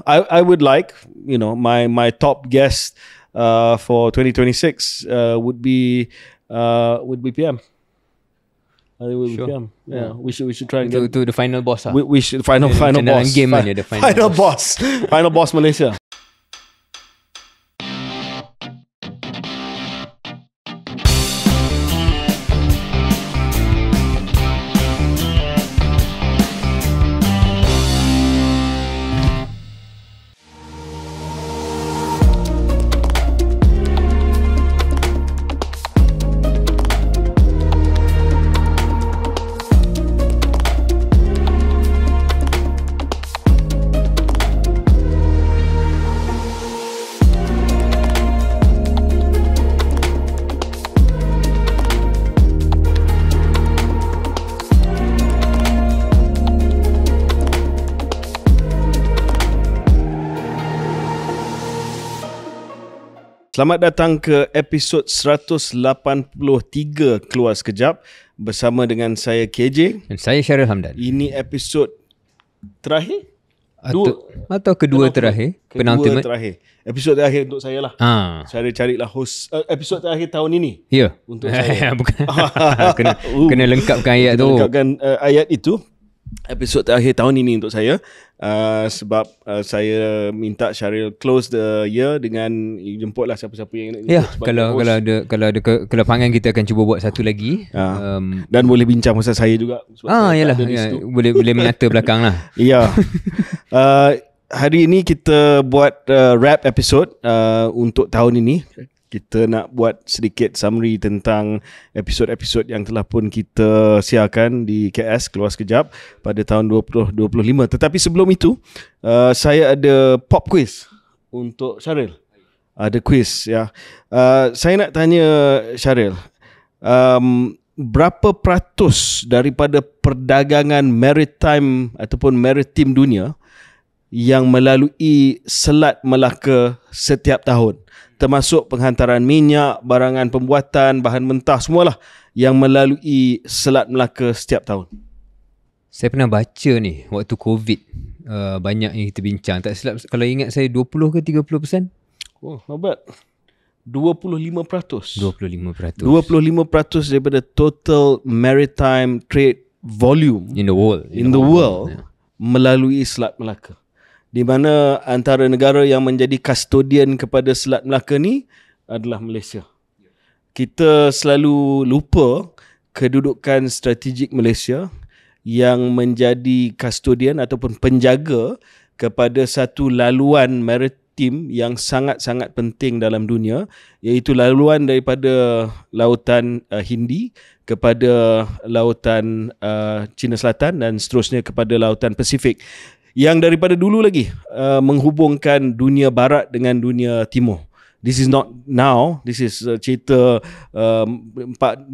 I would like, my top guest for 2026 would be PM. I think would be PM. Yeah, we should try and to the final boss. We should final boss. Game the final boss. Final boss Malaysia. Selamat datang ke episod 183 Keluar Sekejap bersama dengan saya KJ dan saya Syaril Hamdan. Ini episod terakhir? Atau kedua terakhir? Penultimate terakhir. Episod terakhir untuk saya lah. Saya carilah host episod terakhir tahun ini. Ya. Untuk saya. Bukan. kena lengkapkan ayat tu. Lengkapkan ayat itu. Episod terakhir tahun ini untuk saya. Sebab saya minta Syaril close the year dengan jemputlah siapa-siapa yang nak jemput. Kalau ada kelapangan kita akan cuba buat satu lagi. Dan boleh bincang pasal saya juga. Yalah. Boleh mengata belakang lah. Ya. Hari ini kita buat wrap episode untuk tahun ini. Kita nak buat sedikit summary tentang episod-episod yang telah pun kita siarkan di KS Keluar Sekejap pada tahun 2025. Tetapi sebelum itu, saya ada pop quiz untuk Syaril. Ada quiz, ya. Saya nak tanya Syaril, berapa peratus daripada perdagangan maritime ataupun maritim dunia yang melalui Selat Melaka setiap tahun? Termasuk penghantaran minyak, barangan pembuatan, bahan mentah, semualah yang melalui Selat Melaka setiap tahun. Saya pernah baca ni waktu COVID, banyak yang kita bincang. Tak silap kalau ingat saya 20 ke 30%? Oh, not bad. 25%. 25% daripada total maritime trade volume in the world. Melalui Selat Melaka. Di mana antara negara yang menjadi custodian kepada Selat Melaka ni adalah Malaysia. Kita selalu lupa kedudukan strategik Malaysia yang menjadi custodian ataupun penjaga kepada satu laluan maritim yang sangat-sangat penting dalam dunia, iaitu laluan daripada Lautan Hindi kepada Lautan China Selatan dan seterusnya kepada Lautan Pasifik, yang daripada dulu lagi menghubungkan dunia barat dengan dunia timur. This is not now, this is cerita 400-500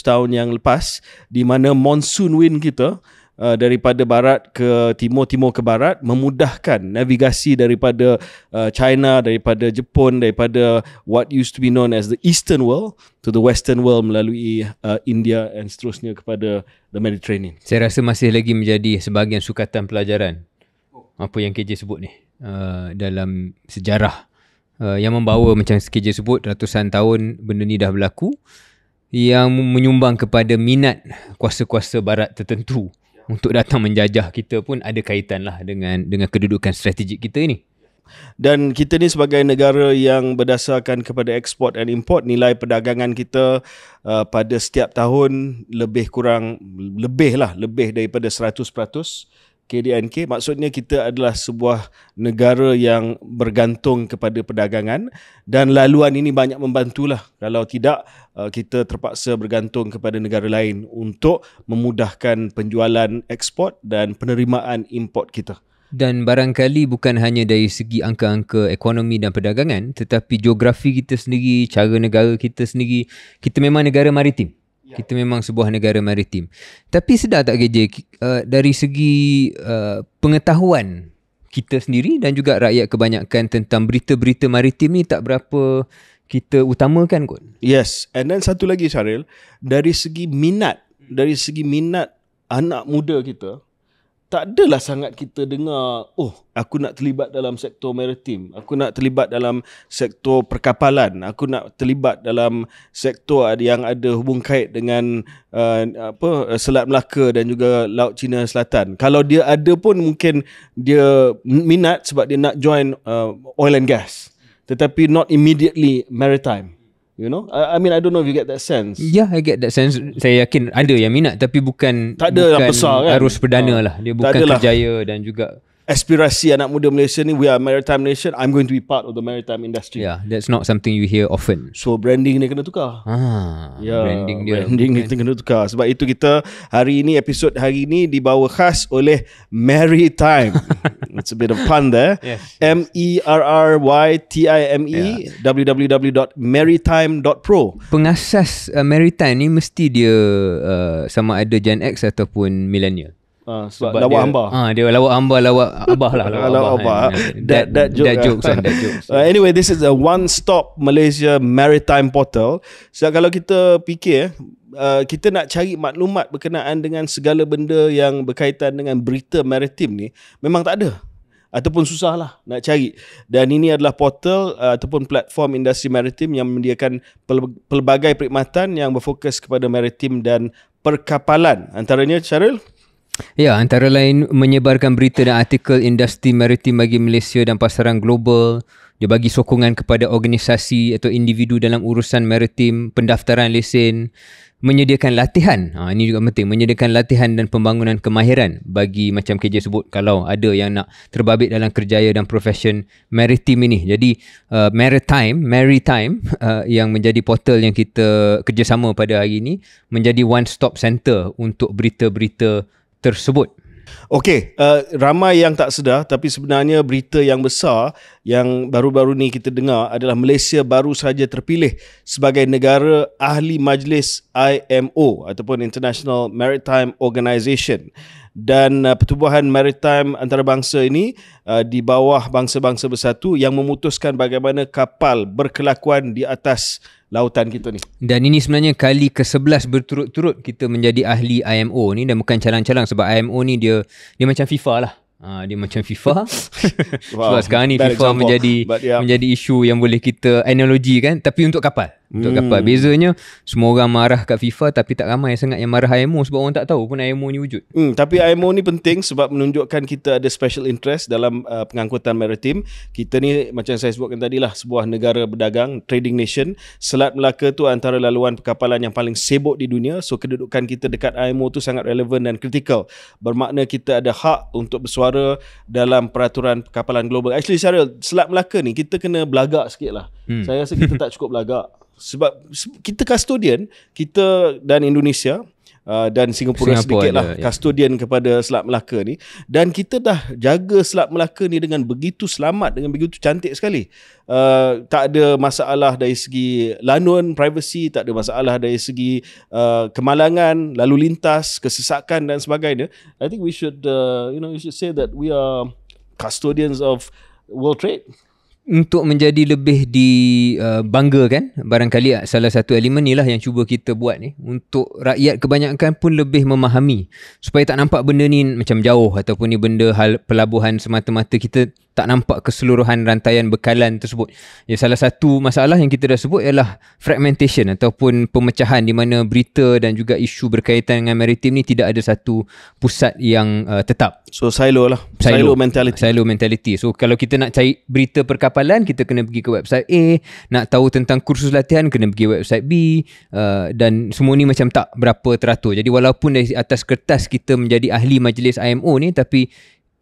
tahun yang lepas, di mana monsoon wind kita daripada barat ke timur, timur ke barat, memudahkan navigasi daripada China, daripada Jepun, daripada what used to be known as the Eastern world to the Western world melalui India dan seterusnya kepada the Mediterranean. Saya rasa masih lagi menjadi sebahagian sukatan pelajaran apa yang KJ sebut ni dalam sejarah, yang membawa macam KJ sebut ratusan tahun benda ni dah berlaku, yang menyumbang kepada minat kuasa-kuasa barat tertentu untuk datang menjajah kita pun ada kaitan lah dengan kedudukan strategik kita ni. Dan kita ni sebagai negara yang berdasarkan kepada export and import, nilai perdagangan kita pada setiap tahun lebih daripada 100% KDNK. Maksudnya kita adalah sebuah negara yang bergantung kepada perdagangan, dan laluan ini banyak membantulah. Kalau tidak, kita terpaksa bergantung kepada negara lain untuk memudahkan penjualan ekspor dan penerimaan import kita. Dan barangkali bukan hanya dari segi angka-angka ekonomi dan perdagangan, tetapi geografi kita sendiri, cara negara kita sendiri, kita memang negara maritim. Kita memang sebuah negara maritim. Tapi sedar tak KJ, dari segi pengetahuan kita sendiri dan juga rakyat kebanyakan tentang berita-berita maritim ni tak berapa kita utamakan kot. Yes, and then satu lagi Syaril, dari segi minat anak muda kita, tak adalah sangat kita dengar, oh aku nak terlibat dalam sektor maritim, aku nak terlibat dalam sektor perkapalan, aku nak terlibat dalam sektor yang ada hubung kait dengan Selat Melaka dan juga Laut Cina Selatan. Kalau dia ada pun mungkin dia minat sebab dia nak join oil and gas, tetapi not immediately maritime. You know, I mean, I don't know if you get that sense. Yeah, I get that sense. Saya yakin ada yang minat, tapi bukan tak ada bukan besar, kan? arus perdana lah. Dia bukan kerjaya dan juga aspirasi anak muda Malaysia ni, we are a maritime nation, I'm going to be part of the maritime industry. Yeah, that's not something you hear often. So branding ni kena tukar. Branding dia. Branding ni kena tukar. Sebab itu kita hari ini, episod hari ini dibawa khas oleh Maritime. It's a bit of fun there. Yes. MERRYTIME, www.maritime.pro. Pengasas Maritime ni mesti dia sama ada Gen X ataupun millennial. Sebab lawak hamba. Dia lawak hamba, lawak abah lah. Lawak abah. That jokes. Anyway, this is a one-stop Malaysia Maritime Portal. So kalau kita fikir, kita nak cari maklumat berkenaan dengan segala benda yang berkaitan dengan berita maritim ni, memang tak ada. Ataupun susah lah nak cari. Dan ini adalah portal ataupun platform industri maritim yang menyediakan pelbagai perkhidmatan yang berfokus kepada maritim dan perkapalan. Antaranya, Syaril? Ya, antara lain menyebarkan berita dan artikel industri maritim bagi Malaysia dan pasaran global. Dia bagi sokongan kepada organisasi atau individu dalam urusan maritim, pendaftaran lesen, menyediakan latihan. Ini juga penting, menyediakan latihan dan pembangunan kemahiran bagi macam KJ sebut kalau ada yang nak terbabit dalam kerjaya dan profession maritim ini. Jadi Maritime yang menjadi portal yang kita kerjasama pada hari ini menjadi one stop center untuk berita-berita tersebut. Okey, ramai yang tak sedar, tapi sebenarnya berita yang besar yang baru-baru ni kita dengar adalah Malaysia baru sahaja terpilih sebagai negara ahli majlis IMO ataupun International Maritime Organization. Dan pertubuhan maritime antarabangsa ini di bawah bangsa-bangsa bersatu yang memutuskan bagaimana kapal berkelakuan di atas lautan kita ni. Dan ini sebenarnya kali ke-11 berturut-turut kita menjadi ahli IMO ni, dan bukan calang-calang sebab IMO ni dia macam FIFA lah. Dia macam FIFA. Sebab sekarang ni FIFA menjadi isu yang boleh kita analogikan, tapi untuk kapal. Untuk kapal. Bezanya semua orang marah kat FIFA, tapi tak ramai sangat yang marah IMO sebab orang tak tahu pun IMO ni wujud. Tapi IMO ni penting sebab menunjukkan kita ada special interest dalam pengangkutan maritim. Kita ni macam saya sebutkan tadi lah, sebuah negara berdagang, trading nation. Selat Melaka tu antara laluan perkapalan yang paling sibuk di dunia. So kedudukan kita dekat IMO tu sangat relevan dan kritikal. Bermakna kita ada hak untuk bersuara dalam peraturan perkapalan global. Actually Syaril, Selat Melaka ni kita kena belagak sikit lah. Saya rasa kita tak cukup belagak. Sebab kita custodian, kita dan Indonesia dan Singapura sedikit lah custodian kepada Selat Melaka ni. Dan kita dah jaga Selat Melaka ni dengan begitu selamat, dengan begitu cantik sekali. Tak ada masalah dari segi lanun, privacy, tak ada masalah dari segi kemalangan, lalu lintas, kesesakan dan sebagainya. I think we should we should say that we are custodians of world trade. Untuk menjadi lebih dibanggakan, barangkali salah satu elemen ni lah yang cuba kita buat ni, untuk rakyat kebanyakan pun lebih memahami, supaya tak nampak benda ni macam jauh ataupun ni benda hal pelabuhan semata-mata. Kita tak nampak keseluruhan rantaian bekalan tersebut. Ya, salah satu masalah yang kita dah sebut ialah fragmentation ataupun pemecahan, di mana berita dan juga isu berkaitan dengan maritim ni tidak ada satu pusat yang tetap. So silo lah. Silo mentality. So kalau kita nak cari berita perkapalan, kita kena pergi ke website A. Nak tahu tentang kursus latihan, kena pergi website B. Dan semua ni macam tak berapa teratur. Jadi walaupun dari atas kertas kita menjadi ahli majlis IMO ni, tapi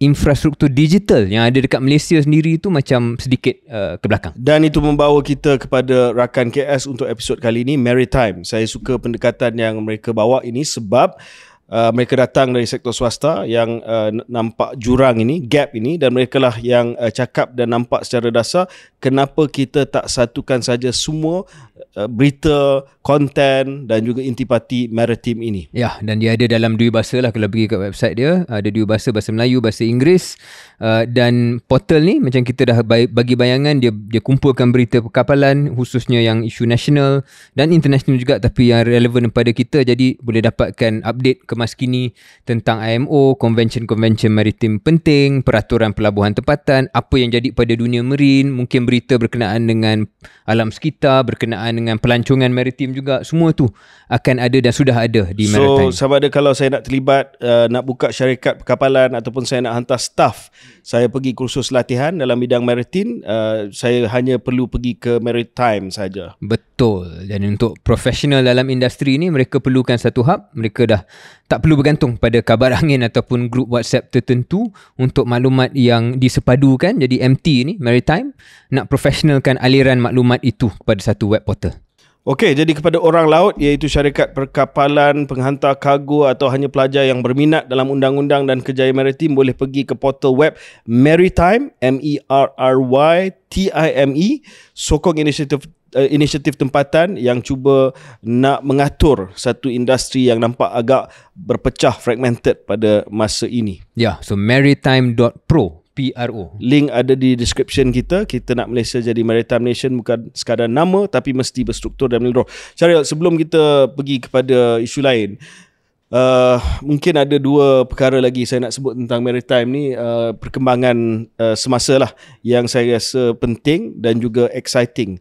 infrastruktur digital yang ada dekat Malaysia sendiri tu macam sedikit ke belakang. Dan itu membawa kita kepada rakan KS untuk episod kali ini, Maritime. Saya suka pendekatan yang mereka bawa ini sebab mereka datang dari sektor swasta yang nampak jurang ini, gap ini, dan mereka lah yang cakap dan nampak secara dasar kenapa kita tak satukan saja semua berita, konten dan juga intipati maritim ini. Ya, dan dia ada dalam dua bahasa lah. Kalau pergi kat website dia, ada dua bahasa, bahasa Melayu, bahasa Inggeris. Dan portal ni macam kita dah bagi bayangan, dia kumpulkan berita perkapalan, khususnya yang isu nasional dan international juga, tapi yang relevan kepada kita. Jadi boleh dapatkan update Mas kini tentang IMO, konvensyen-konvensyen maritim penting, peraturan pelabuhan tempatan, apa yang jadi pada dunia marine, mungkin berita berkenaan dengan alam sekitar, berkenaan dengan pelancongan maritim juga, semua tu akan ada dan sudah ada di Maritime. So sama ada kalau saya nak terlibat, nak buka syarikat perkapalan ataupun saya nak hantar staff saya pergi kursus latihan dalam bidang maritim, saya hanya perlu pergi ke Maritime saja. Betul. Dan untuk profesional dalam industri ni, mereka perlukan satu hub. Mereka dah tak perlu bergantung pada kabar angin ataupun grup WhatsApp tertentu untuk maklumat yang disepadukan. Jadi MT ni, Maritime, nak profesionalkan aliran maklumat itu kepada satu web portal. Okey, jadi kepada orang laut iaitu syarikat perkapalan, penghantar kargo atau hanya pelajar yang berminat dalam undang-undang dan kerjaya maritim boleh pergi ke portal web Maritime, MERRYTIME, sokong inisiatif tempatan yang cuba nak mengatur satu industri yang nampak agak berpecah, fragmented pada masa ini. Ya, so maritime.pro. PRO. Link ada di description kita. Kita nak Malaysia jadi Maritime Nation bukan sekadar nama tapi mesti berstruktur dan menyeluruh. Syaril, sebelum kita pergi kepada isu lain, mungkin ada dua perkara lagi saya nak sebut tentang Maritime ni, perkembangan semasa lah yang saya rasa penting dan juga exciting.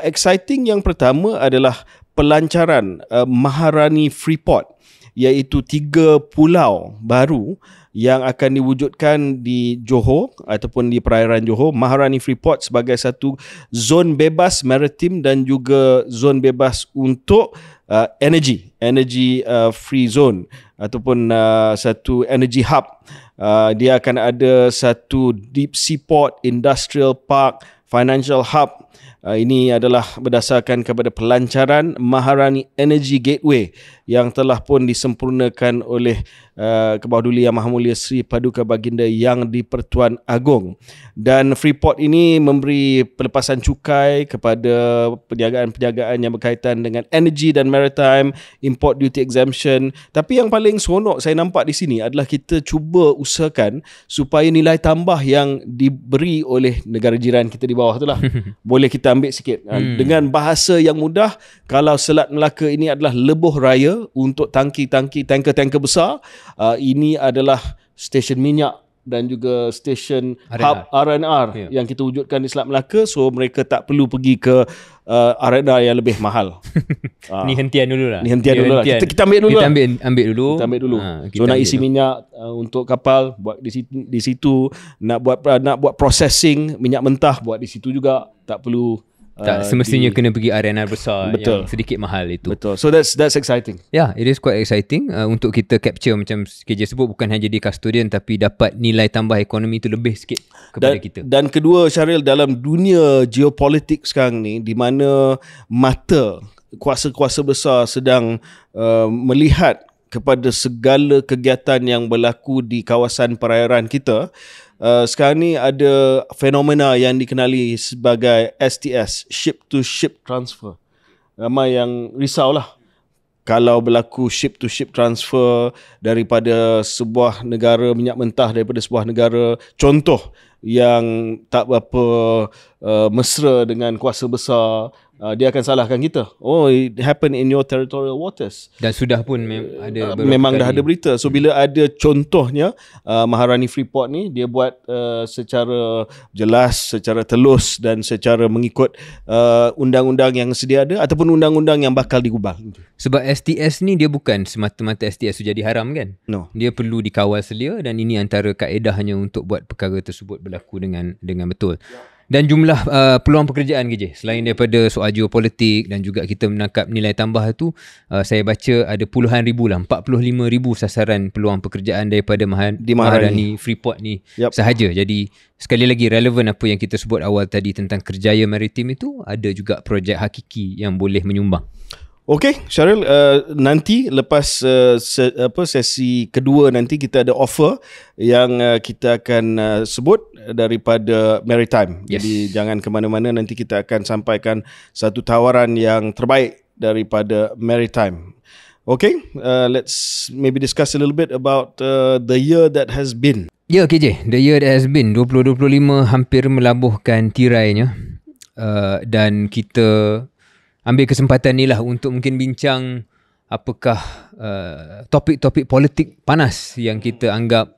Exciting yang pertama adalah pelancaran Maharani Freeport, iaitu 3 pulau baru yang akan diwujudkan di Johor ataupun di perairan Johor. Maharani Freeport sebagai satu zon bebas maritim dan juga zon bebas untuk energy free zone ataupun satu energy hub. Dia akan ada satu deep sea port, industrial park, financial hub. Ini adalah berdasarkan kepada pelancaran Maharani Energy Gateway yang telah pun disempurnakan oleh Kebawah Yang Maha Mulia Sri Paduka Baginda Yang di-Pertuan Agong. Dan Freeport ini memberi pelepasan cukai kepada perniagaan-perniagaan yang berkaitan dengan energy dan maritime, import duty exemption. Tapi yang paling seronok saya nampak di sini adalah kita cuba usahakan supaya nilai tambah yang diberi oleh negara jiran kita di bawah tu lah boleh kita ambil sikit. Dengan bahasa yang mudah, kalau Selat Melaka ini adalah lebuh raya untuk tanker-tanker besar, ini adalah stesen minyak dan juga stesen hub R&R yang kita wujudkan di Selat Melaka, so mereka tak perlu pergi ke R&R yang lebih mahal. Ni hentian dulu lah. Kita ambil dulu. Kita ambil dulu. So nak isi minyak untuk kapal, buat di situ. Nak buat processing minyak mentah, buat di situ juga. Tak perlu tak semestinya kena pergi R&R besar. Betul. Yang sedikit mahal itu. Betul. So that's exciting. Yeah, it is quite exciting untuk kita capture macam KJ sebut, bukan hanya jadi custodian tapi dapat nilai tambah ekonomi itu lebih sikit kepada kita. Dan kedua, Syaril, dalam dunia geopolitik sekarang ni di mana mata kuasa-kuasa besar sedang melihat kepada segala kegiatan yang berlaku di kawasan perairan kita, sekarang ni ada fenomena yang dikenali sebagai STS, ship to ship transfer. Ramai yang risaulah kalau berlaku ship to ship transfer daripada sebuah negara, minyak mentah daripada sebuah negara, contoh yang tak berapa mesra dengan kuasa besar, dia akan salahkan kita. Oh, it happened in your territorial waters. Dan sudah pun ada memang dah ada berita. So bila ada contohnya Maharani Freeport ni, dia buat secara jelas, secara telus dan secara mengikut undang-undang yang sedia ada ataupun undang-undang yang bakal digubal. Sebab STS ni dia bukan semata-mata STS tu jadi haram kan? No. Dia perlu dikawal selia dan ini antara kaedahnya untuk buat perkara tersebut berlaku dengan betul. Dan jumlah peluang pekerjaan KJ, selain daripada soal geopolitik dan juga kita menangkap nilai tambah tu, saya baca ada puluhan ribu lah, 45,000 sasaran peluang pekerjaan daripada Maharani Freeport ni sahaja. Jadi sekali lagi relevan apa yang kita sebut awal tadi tentang kerjaya maritim itu, ada juga projek hakiki yang boleh menyumbang. Okey, Syaril, nanti lepas sesi kedua nanti kita ada offer yang kita akan sebut daripada Maritime. Yes. Jadi jangan ke mana-mana, nanti kita akan sampaikan satu tawaran yang terbaik daripada Maritime. Okay, let's maybe discuss a little bit about the year that has been. Ya, KJ, the year that has been 2025 hampir melabuhkan tirainya, dan kita ambil kesempatan ni lah untuk mungkin bincang apakah topik-topik politik panas yang kita anggap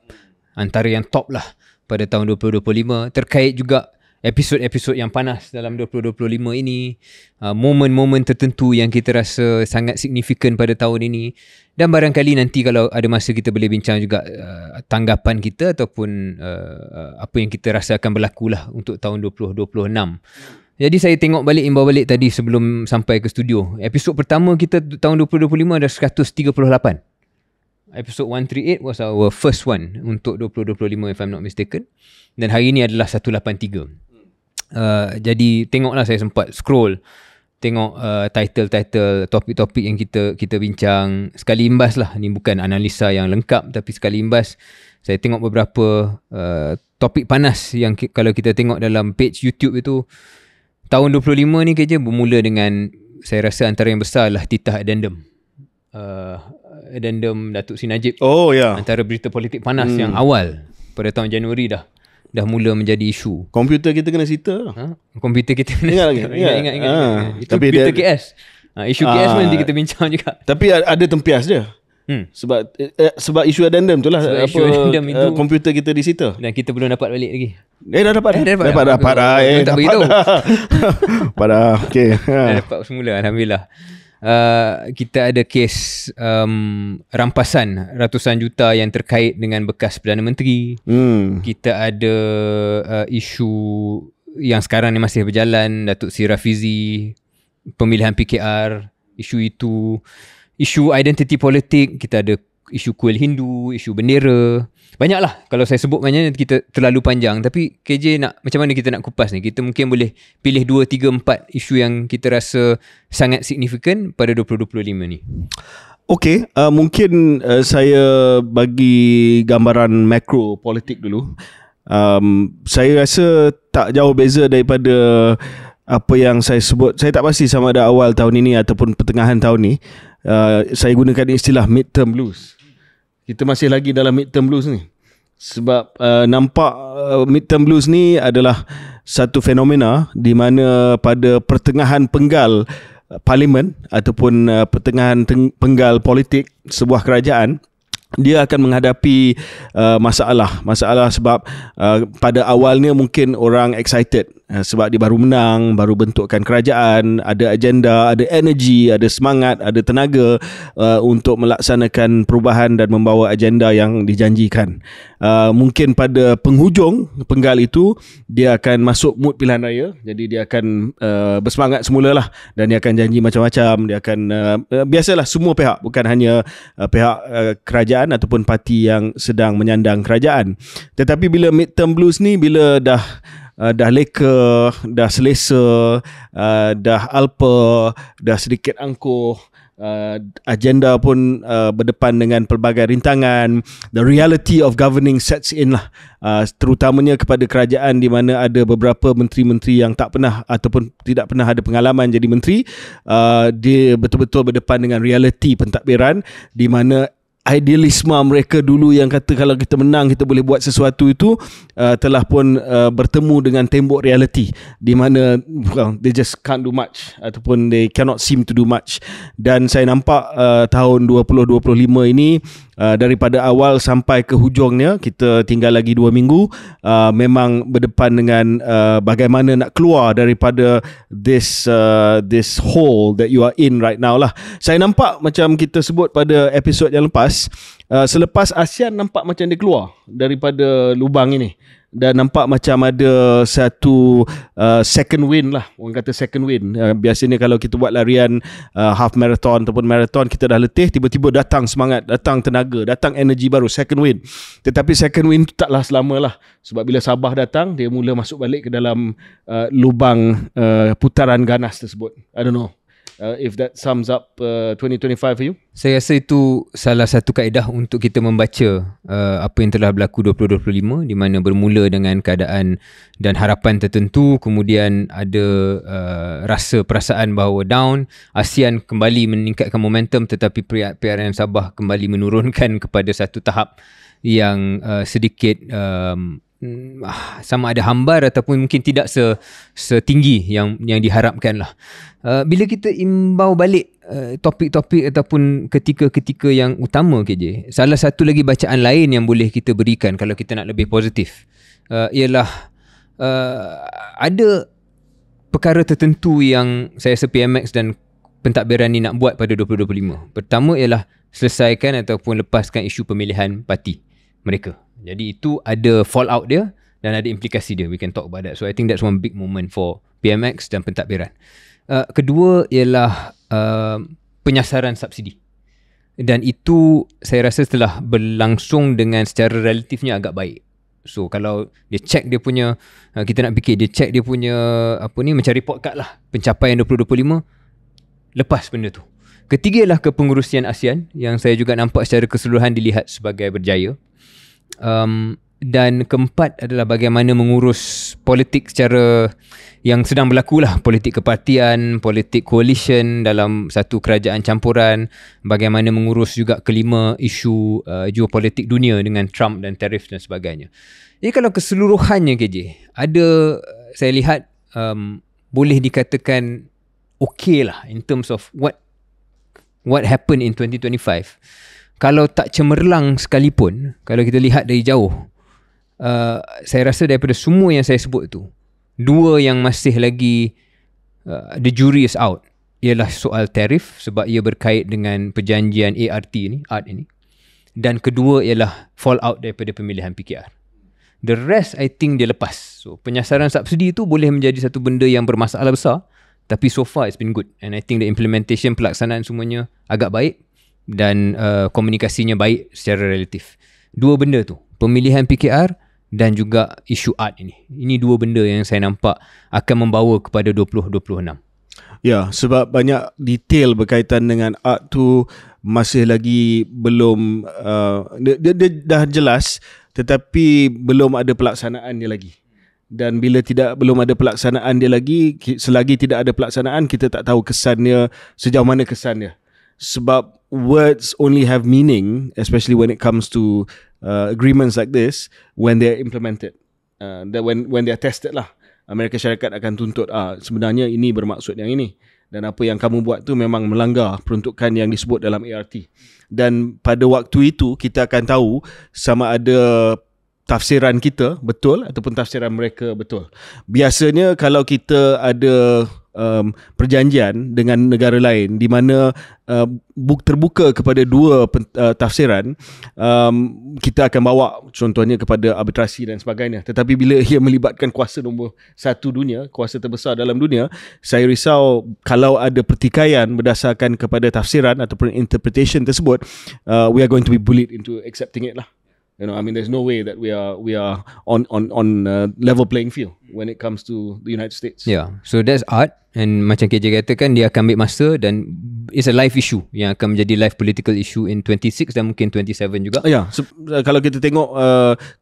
antara yang top lah pada tahun 2025, terkait juga episod-episod yang panas dalam 2025 ini, momen-momen tertentu yang kita rasa sangat signifikan pada tahun ini, dan barangkali nanti kalau ada masa kita boleh bincang juga tanggapan kita ataupun apa yang kita rasa akan berlaku lah untuk tahun 2026. Jadi saya tengok balik, imbau balik tadi sebelum sampai ke studio. Episod pertama kita tahun 2025 ada 138. Episode 138 was our first one untuk 2025 if I'm not mistaken. Dan hari ini adalah 183. Jadi tengoklah, saya sempat scroll tengok title-title topik-topik yang kita bincang. Sekali imbas lah, ni bukan analisa yang lengkap, tapi sekali imbas saya tengok beberapa topik panas yang kalau kita tengok dalam page YouTube itu. Tahun 25 ni kerja bermula dengan, saya rasa antara yang besar lah titah addendum. Addendum Datuk Seri Najib. Oh ya. Antara berita politik panas yang awal pada tahun Januari dah mula menjadi isu. Komputer kita kena sita. Komputer kita kena ingat lagi. Ingat. Itu tapi berita KS. Isu KS pun nanti kita bincang juga. Tapi ada tempias dia. Sebab isu addendum tu lah, isu addendum itu, komputer kita disita. Dan kita belum dapat balik lagi. Dah dapat tak beritahu. Pada okey. Dah dapat semula, alhamdulillah. Kita ada kes rampasan ratusan juta yang terkait dengan bekas Perdana Menteri. Kita ada isu yang sekarang ni masih berjalan, Datuk Seri Rafizi, pemilihan PKR, isu itu, isu identiti politik, kita ada isu kuil Hindu, isu bendera. Banyaklah, kalau saya sebut banyak kita terlalu panjang, tapi KJ nak macam mana kita nak kupas ni? Kita mungkin boleh pilih 2, 3, 4 isu yang kita rasa sangat signifikan pada 2025 ni. Okey, mungkin saya bagi gambaran makro politik dulu. Saya rasa tak jauh beza daripada apa yang saya sebut. Saya tak pasti sama ada awal tahun ini ataupun pertengahan tahun ni. Saya gunakan istilah midterm blues. Kita masih lagi dalam midterm blues ni. Sebab nampak midterm blues ni adalah satu fenomena di mana pada pertengahan penggal parlimen ataupun pertengahan penggal politik sebuah kerajaan, dia akan menghadapi masalah sebab pada awalnya mungkin orang excited sebab dia baru menang, baru bentukkan kerajaan, ada agenda, ada energi, ada semangat, ada tenaga untuk melaksanakan perubahan dan membawa agenda yang dijanjikan. Mungkin pada penghujung penggal itu dia akan masuk mood pilihan raya, jadi dia akan bersemangat semulalah dan dia akan janji macam-macam. Dia akan biasalah semua pihak, bukan hanya pihak kerajaan ataupun parti yang sedang menyandang kerajaan. Tetapi bila midterm blues ni, bila dah leka, dah selesa, dah alpa, dah sedikit angkuh, agenda pun berdepan dengan pelbagai rintangan, the reality of governing sets in lah, terutamanya kepada kerajaan di mana ada beberapa menteri-menteri yang tak pernah ataupun tidak pernah ada pengalaman jadi menteri. Dia betul-betul berdepan dengan reality pentadbiran di mana idealisme mereka dulu yang kata kalau kita menang kita boleh buat sesuatu itu telah pun bertemu dengan tembok reality di mana they just can't do much ataupun they cannot seem to do much. Dan saya nampak tahun 2025 ini daripada awal sampai ke hujungnya, kita tinggal lagi 2 minggu, memang berdepan dengan bagaimana nak keluar daripada this hole that you are in right now lah. Saya nampak macam kita sebut pada episod yang lepas, selepas ASEAN nampak macam dia keluar daripada lubang ini dan nampak macam ada satu second wind lah, orang kata second wind. Biasanya kalau kita buat larian half marathon ataupun marathon, kita dah letih, tiba-tiba datang semangat, datang tenaga, datang energi baru, second wind. Tetapi second wind tu taklah selama lah, sebab bila Sabah datang, dia mula masuk balik ke dalam lubang putaran ganas tersebut. I don't know if that sums up 2025 for you. Saya rasa itu salah satu kaedah untuk kita membaca apa yang telah berlaku 2025, di mana bermula dengan keadaan dan harapan tertentu, kemudian ada rasa perasaan bahawa down, ASEAN kembali meningkatkan momentum, tetapi PRN Sabah kembali menurunkan kepada satu tahap yang sedikit sama ada hambar ataupun mungkin tidak setinggi yang diharapkan lah. Bila kita imbau balik topik-topik ataupun ketika-ketika yang utama KJ, salah satu lagi bacaan lain yang boleh kita berikan kalau kita nak lebih positif ialah ada perkara tertentu yang saya rasa PMX dan pentadbiran ni nak buat pada 2025. Pertama ialah selesaikan ataupun lepaskan isu pemilihan parti mereka. Jadi itu ada fallout dia dan ada implikasi dia. We can talk about that. So I think that's one big moment for PMX dan pentadbiran. Kedua ialah penyasaran subsidi. Dan itu saya rasa telah berlangsung dengan secara relatifnya agak baik. So kalau dia check dia punya, kita nak fikir dia check dia punya macam report card lah, pencapaian 2025, lepas benda tu. Ketiga ialah kepengurusian ASEAN yang saya juga nampak secara keseluruhan dilihat sebagai berjaya. Dan keempat adalah bagaimana mengurus politik secara yang sedang berlaku lah, politik kepartian, politik coalition dalam satu kerajaan campuran, bagaimana mengurus juga kelima isu geopolitik dunia dengan Trump dan tarif dan sebagainya. Jadi kalau keseluruhannya KJ, saya lihat boleh dikatakan okay lah in terms of what happened in 2025. Kalau tak cemerlang sekalipun, kalau kita lihat dari jauh, saya rasa daripada semua yang saya sebut tu, dua yang masih lagi the jury is out ialah soal tarif sebab ia berkait dengan perjanjian ART ini, dan kedua ialah fallout daripada pemilihan PKR. The rest I think dia lepas. So penyasaran subsidi tu boleh menjadi satu benda yang bermasalah besar, tapi so far it's been good, and I think the implementation, pelaksanaan semuanya agak baik dan komunikasinya baik secara relatif. Dua benda tu, pemilihan PKR dan juga isu art ini. Ini dua benda yang saya nampak akan membawa kepada 2026. Ya, sebab banyak detail berkaitan dengan art tu masih lagi belum dia dah jelas tetapi belum ada pelaksanaan dia lagi. Dan bila belum ada pelaksanaan dia lagi, selagi tidak ada pelaksanaan, kita tak tahu kesannya, sejauh mana kesannya. Sebab words only have meaning, especially when it comes to agreements like this, when they are implemented, when they are tested lah. Amerika Syarikat akan tuntut sebenarnya ini bermaksud yang ini, dan apa yang kamu buat tu memang melanggar peruntukan yang disebut dalam ART. Dan pada waktu itu kita akan tahu sama ada tafsiran kita betul ataupun tafsiran mereka betul. Biasanya kalau kita ada perjanjian dengan negara lain di mana terbuka kepada dua tafsiran, kita akan bawa contohnya kepada arbitrasi dan sebagainya. Tetapi bila ia melibatkan kuasa nombor satu dunia, kuasa terbesar dalam dunia, saya risau kalau ada pertikaian berdasarkan kepada tafsiran ataupun interpretation tersebut, we are going to be bullied into accepting it lah. You know, I mean, there's no way that we are on level playing field when it comes to the United States. Yeah, so that's art, and macam KJ katakan, dia akan ambil masa dan it's a live issue yang akan menjadi live political issue in 26 dan mungkin 27 juga. Ya, kalau kita tengok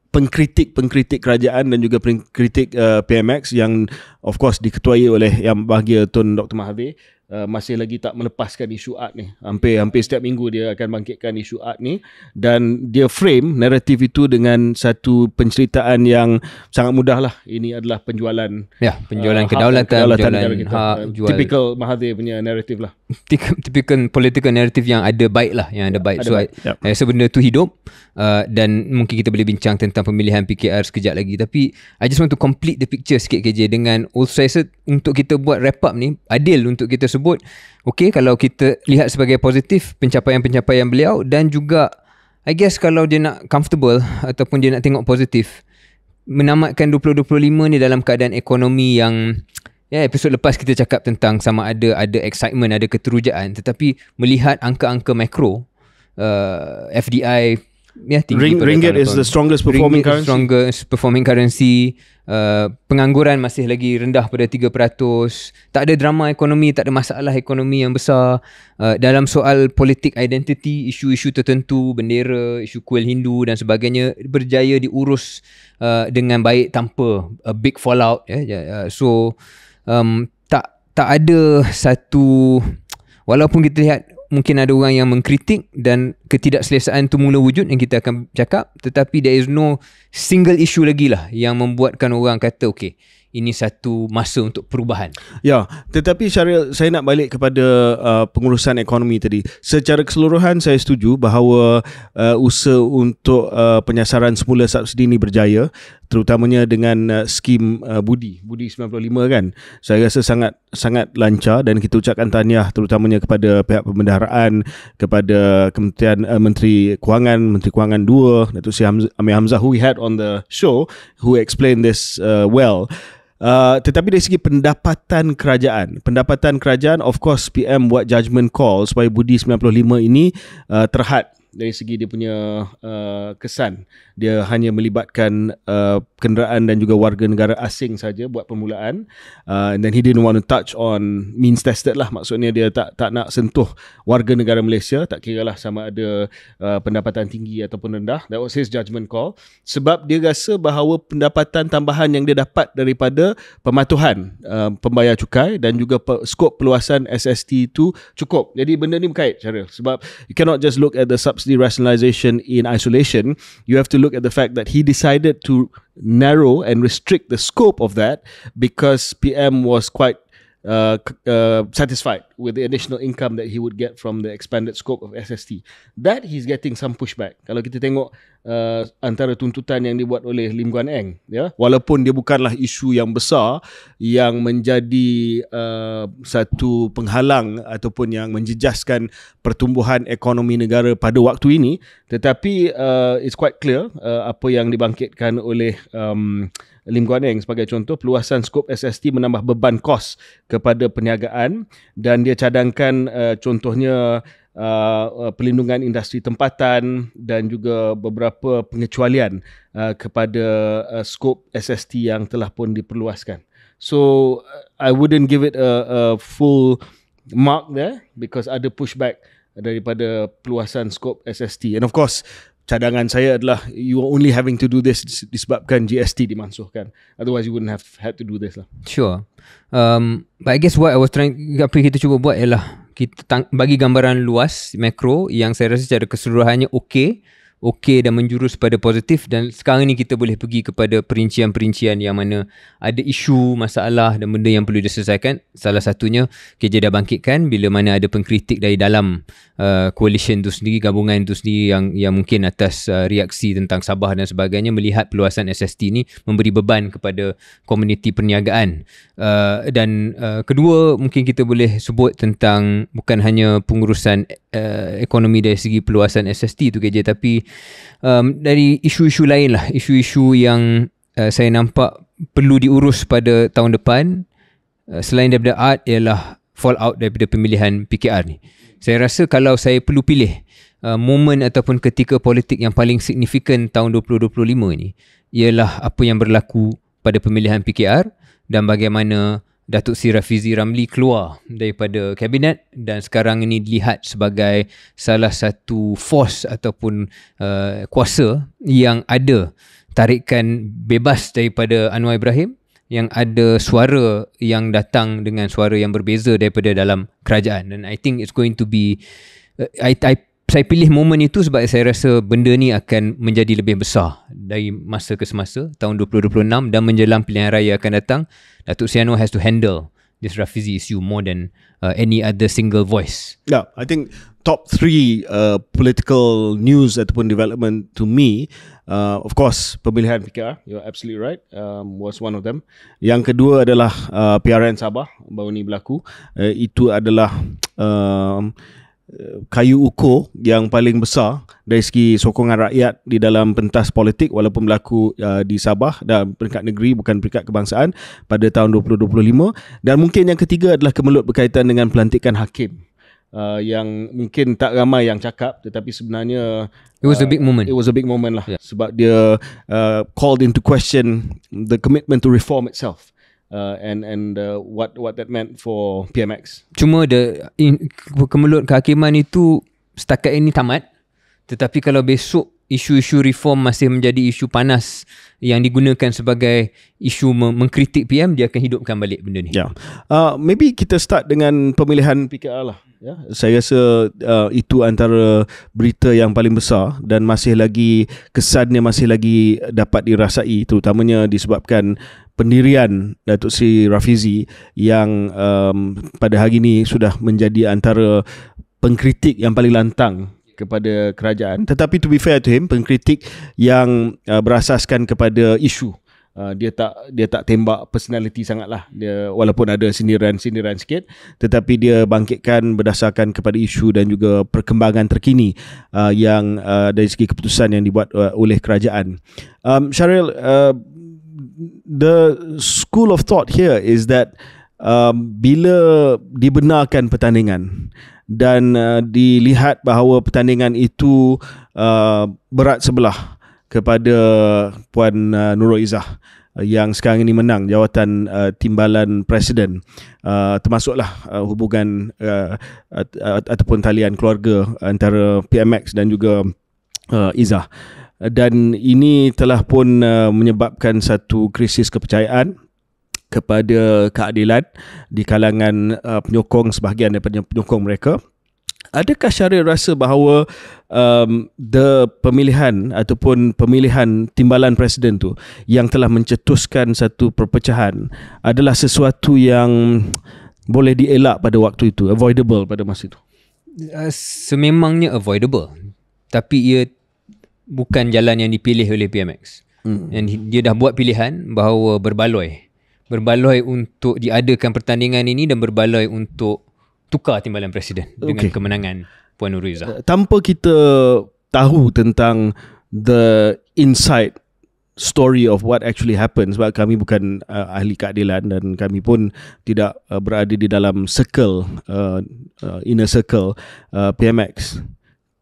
pengkritik kerajaan dan juga pengkritik PMX yang of course diketuai oleh Yang Bahagia Tun Dr. Mahathir, masih lagi tak melepaskan isu art ni. Hampir setiap minggu dia akan bangkitkan isu art ni, dan dia frame naratif itu dengan satu penceritaan yang sangat mudah lah. Ini adalah penjualan kedaulatan, penjualan hak, typical Mahathir punya naratif lah. Typical political narrative yang ada baik lah, yang ada baik. So saya rasa benda tu hidup, dan mungkin kita boleh bincang tentang pemilihan PKR sekejap lagi. Tapi I just want to complete the picture sikit KJ dengan also saya rasa untuk kita buat wrap up ni, adil untuk kita sebut, okay, kalau kita lihat sebagai positif pencapaian-pencapaian beliau, dan juga I guess kalau dia nak comfortable ataupun dia nak tengok positif, menamatkan 2025 ni dalam keadaan ekonomi yang episod lepas kita cakap tentang sama ada excitement, ada keterujaan, tetapi melihat angka-angka makro, FDI tinggi. Ringgit is the strongest performing currency. Pengangguran masih lagi rendah pada 3%. Tak ada drama ekonomi, tak ada masalah ekonomi yang besar. Dalam soal politik identity, isu-isu tertentu, bendera, isu kuil Hindu dan sebagainya berjaya diurus dengan baik tanpa a big fallout. So tak ada satu, walaupun kita lihat mungkin ada orang yang mengkritik dan ketidakselesaan tu mula wujud yang kita akan cakap, tetapi there is no single issue lagi lah yang membuatkan orang kata okay, ini satu masa untuk perubahan. Ya, tetapi Syaril, saya nak balik kepada pengurusan ekonomi tadi. Secara keseluruhan saya setuju bahawa usaha untuk penyasaran semula subsidi ini berjaya, terutamanya dengan skim Budi 95 kan. Saya rasa sangat lancar dan kita ucapkan tahniah terutamanya kepada pihak pembendaharaan, kepada Kementerian Menteri Kewangan 2, Datuk Seri Amir Hamzah, who we had on the show, who explained this well. Tetapi dari segi pendapatan kerajaan, of course PM buat judgement call supaya Budi 95 ini terhad dari segi dia punya kesan. Dia hanya melibatkan kenderaan dan juga warga negara asing saja buat permulaan, and then he didn't want to touch on means tested lah. Maksudnya dia tak nak sentuh warga negara Malaysia, tak kira lah sama ada pendapatan tinggi ataupun rendah. That was his judgement call, sebab dia rasa bahawa pendapatan tambahan yang dia dapat daripada pematuhan pembayar cukai dan juga skop peluasan SST itu cukup. Jadi benda ni berkait cara, sebab you cannot just look at the subsidy rationalisation in isolation. You have to look at the fact that he decided to narrow and restrict the scope of that because PM was quite satisfied with the additional income that he would get from the expanded scope of SST. That he's getting some pushback. Kalau kita tengok antara tuntutan yang dibuat oleh Lim Guan Eng, ya, walaupun dia bukanlah isu yang besar yang menjadi satu penghalang ataupun yang menjejaskan pertumbuhan ekonomi negara pada waktu ini, tetapi it's quite clear apa yang dibangkitkan oleh Lim Guan Eng sebagai contoh, peluasan skop SST menambah beban kos kepada perniagaan, dan dia cadangkan contohnya pelindungan industri tempatan dan juga beberapa pengecualian kepada skop SST yang telah pun diperluaskan. So I wouldn't give it a full mark there because ada pushback daripada peluasan skop SST. And of course, cadangan saya adalah you are only having to do this disebabkan GST dimansuhkan. Otherwise you wouldn't have had to do this lah. Sure. But I guess what I was trying, apa kita cuba buat ialah kita bagi gambaran luas makro yang saya rasa secara keseluruhannya okey dan menjurus pada positif, dan sekarang ni kita boleh pergi kepada perincian-perincian yang mana ada isu, masalah dan benda yang perlu diselesaikan. Salah satunya KJ dah bangkitkan bila mana ada pengkritik dari dalam coalition tu sendiri, gabungan tu sendiri yang mungkin atas reaksi tentang Sabah dan sebagainya, melihat peluasan SST ni memberi beban kepada komuniti perniagaan. Dan kedua, mungkin kita boleh sebut tentang bukan hanya pengurusan ekonomi dari segi peluasan SST tu KJ, tapi dari isu-isu lain lah, isu-isu yang saya nampak perlu diurus pada tahun depan selain daripada art ialah fallout daripada pemilihan PKR ni. Saya rasa kalau saya perlu pilih momen ataupun ketika politik yang paling signifikan tahun 2025 ni ialah apa yang berlaku pada pemilihan PKR dan bagaimana Datuk Seri Rafizi Ramli keluar daripada kabinet dan sekarang ini dilihat sebagai salah satu force ataupun kuasa yang ada tarikan bebas daripada Anwar Ibrahim, yang ada suara yang datang dengan suara yang berbeza daripada dalam kerajaan. Dan I think it's going to be saya pilih momen itu sebab saya rasa benda ni akan menjadi lebih besar dari masa ke semasa tahun 2026 dan menjelang pilihan raya akan datang. Datuk Seri Anwar has to handle this Rafizi issue more than any other single voice. Yeah, I think top 3 political news ataupun development to me, of course pemilihan PKR, you're absolutely right, was one of them. Yang kedua adalah PRN Sabah baru ni berlaku. Itu adalah kayu ukur yang paling besar dari segi sokongan rakyat di dalam pentas politik walaupun berlaku di Sabah dan peringkat negeri bukan peringkat kebangsaan pada tahun 2025. Dan mungkin yang ketiga adalah kemelut berkaitan dengan pelantikan hakim, yang mungkin tak ramai yang cakap, tetapi sebenarnya it was a big moment. It was a big moment lah, sebab dia called into question the commitment to reform itself. And what that meant for PMX. Cuma kemelut kehakiman itu setakat ini tamat, tetapi kalau besok isu-isu reform masih menjadi isu panas yang digunakan sebagai isu mengkritik PM, dia akan hidupkan balik benda ni. Maybe kita start dengan pemilihan PKR lah. Saya rasa itu antara berita yang paling besar dan masih lagi kesannya masih lagi dapat dirasai, terutamanya disebabkan pendirian Datuk Seri Rafizi yang pada hari ini sudah menjadi antara pengkritik yang paling lantang kepada kerajaan. Tetapi to be fair to him, pengkritik yang berasaskan kepada isu. Dia tak tembak personality sangatlah. Dia walaupun ada sindiran-sindiran sikit, tetapi dia bangkitkan berdasarkan kepada isu dan juga perkembangan terkini yang dari segi keputusan yang dibuat oleh kerajaan. Syaril, the school of thought here is that bila dibenarkan pertandingan dan dilihat bahawa pertandingan itu berat sebelah kepada Puan Nurul Izzah yang sekarang ini menang jawatan timbalan presiden, termasuklah hubungan ataupun talian keluarga antara PMX dan juga Izzah, dan ini telah pun menyebabkan satu krisis kepercayaan kepada keadilan di kalangan penyokong, sebahagian daripada penyokong mereka. Adakah Syaril rasa bahawa pemilihan ataupun pemilihan timbalan presiden tu yang telah mencetuskan satu perpecahan adalah sesuatu yang boleh dielak pada waktu itu, avoidable pada masa itu? Sememangnya avoidable, tapi ia bukan jalan yang dipilih oleh PMX. Yang dia dah buat pilihan bahawa berbaloi untuk diadakan pertandingan ini dan berbaloi untuk tukar timbalan presiden dengan kemenangan Puan Nurul Izzah. Tanpa kita tahu tentang the inside story of what actually happened, sebab kami bukan ahli keadilan dan kami pun tidak berada di dalam circle inner circle PMX.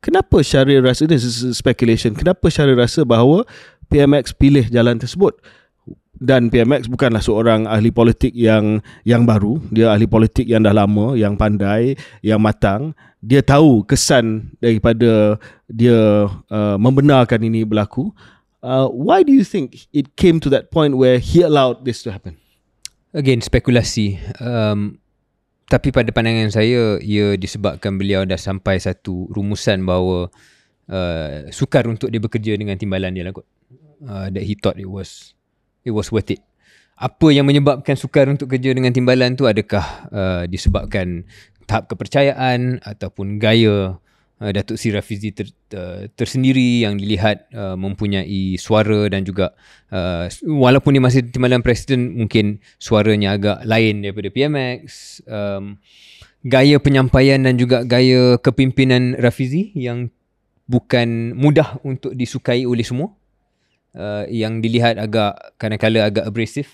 Kenapa Syaril rasa, this is speculation, kenapa Syaril rasa bahawa PMX pilih jalan tersebut? Dan PMX bukanlah seorang ahli politik yang baru. Dia ahli politik yang dah lama, yang pandai, yang matang. Dia tahu kesan daripada dia membenarkan ini berlaku. Why do you think it came to that point where he allowed this to happen? Again, spekulasi. Tapi pada pandangan saya, ia disebabkan beliau dah sampai satu rumusan bahawa sukar untuk dia bekerja dengan timbalan dia lah kot. That he thought it was worth it. Apa yang menyebabkan sukar untuk kerja dengan timbalan tu? Adakah disebabkan tahap kepercayaan ataupun gaya Datuk Seri Rafizi tersendiri yang dilihat mempunyai suara dan juga walaupun dia masih timbalan presiden, mungkin suaranya agak lain daripada PMX. Gaya penyampaian dan juga gaya kepimpinan Rafizi yang bukan mudah untuk disukai oleh semua. Yang dilihat agak kadang-kadang agak abrasive,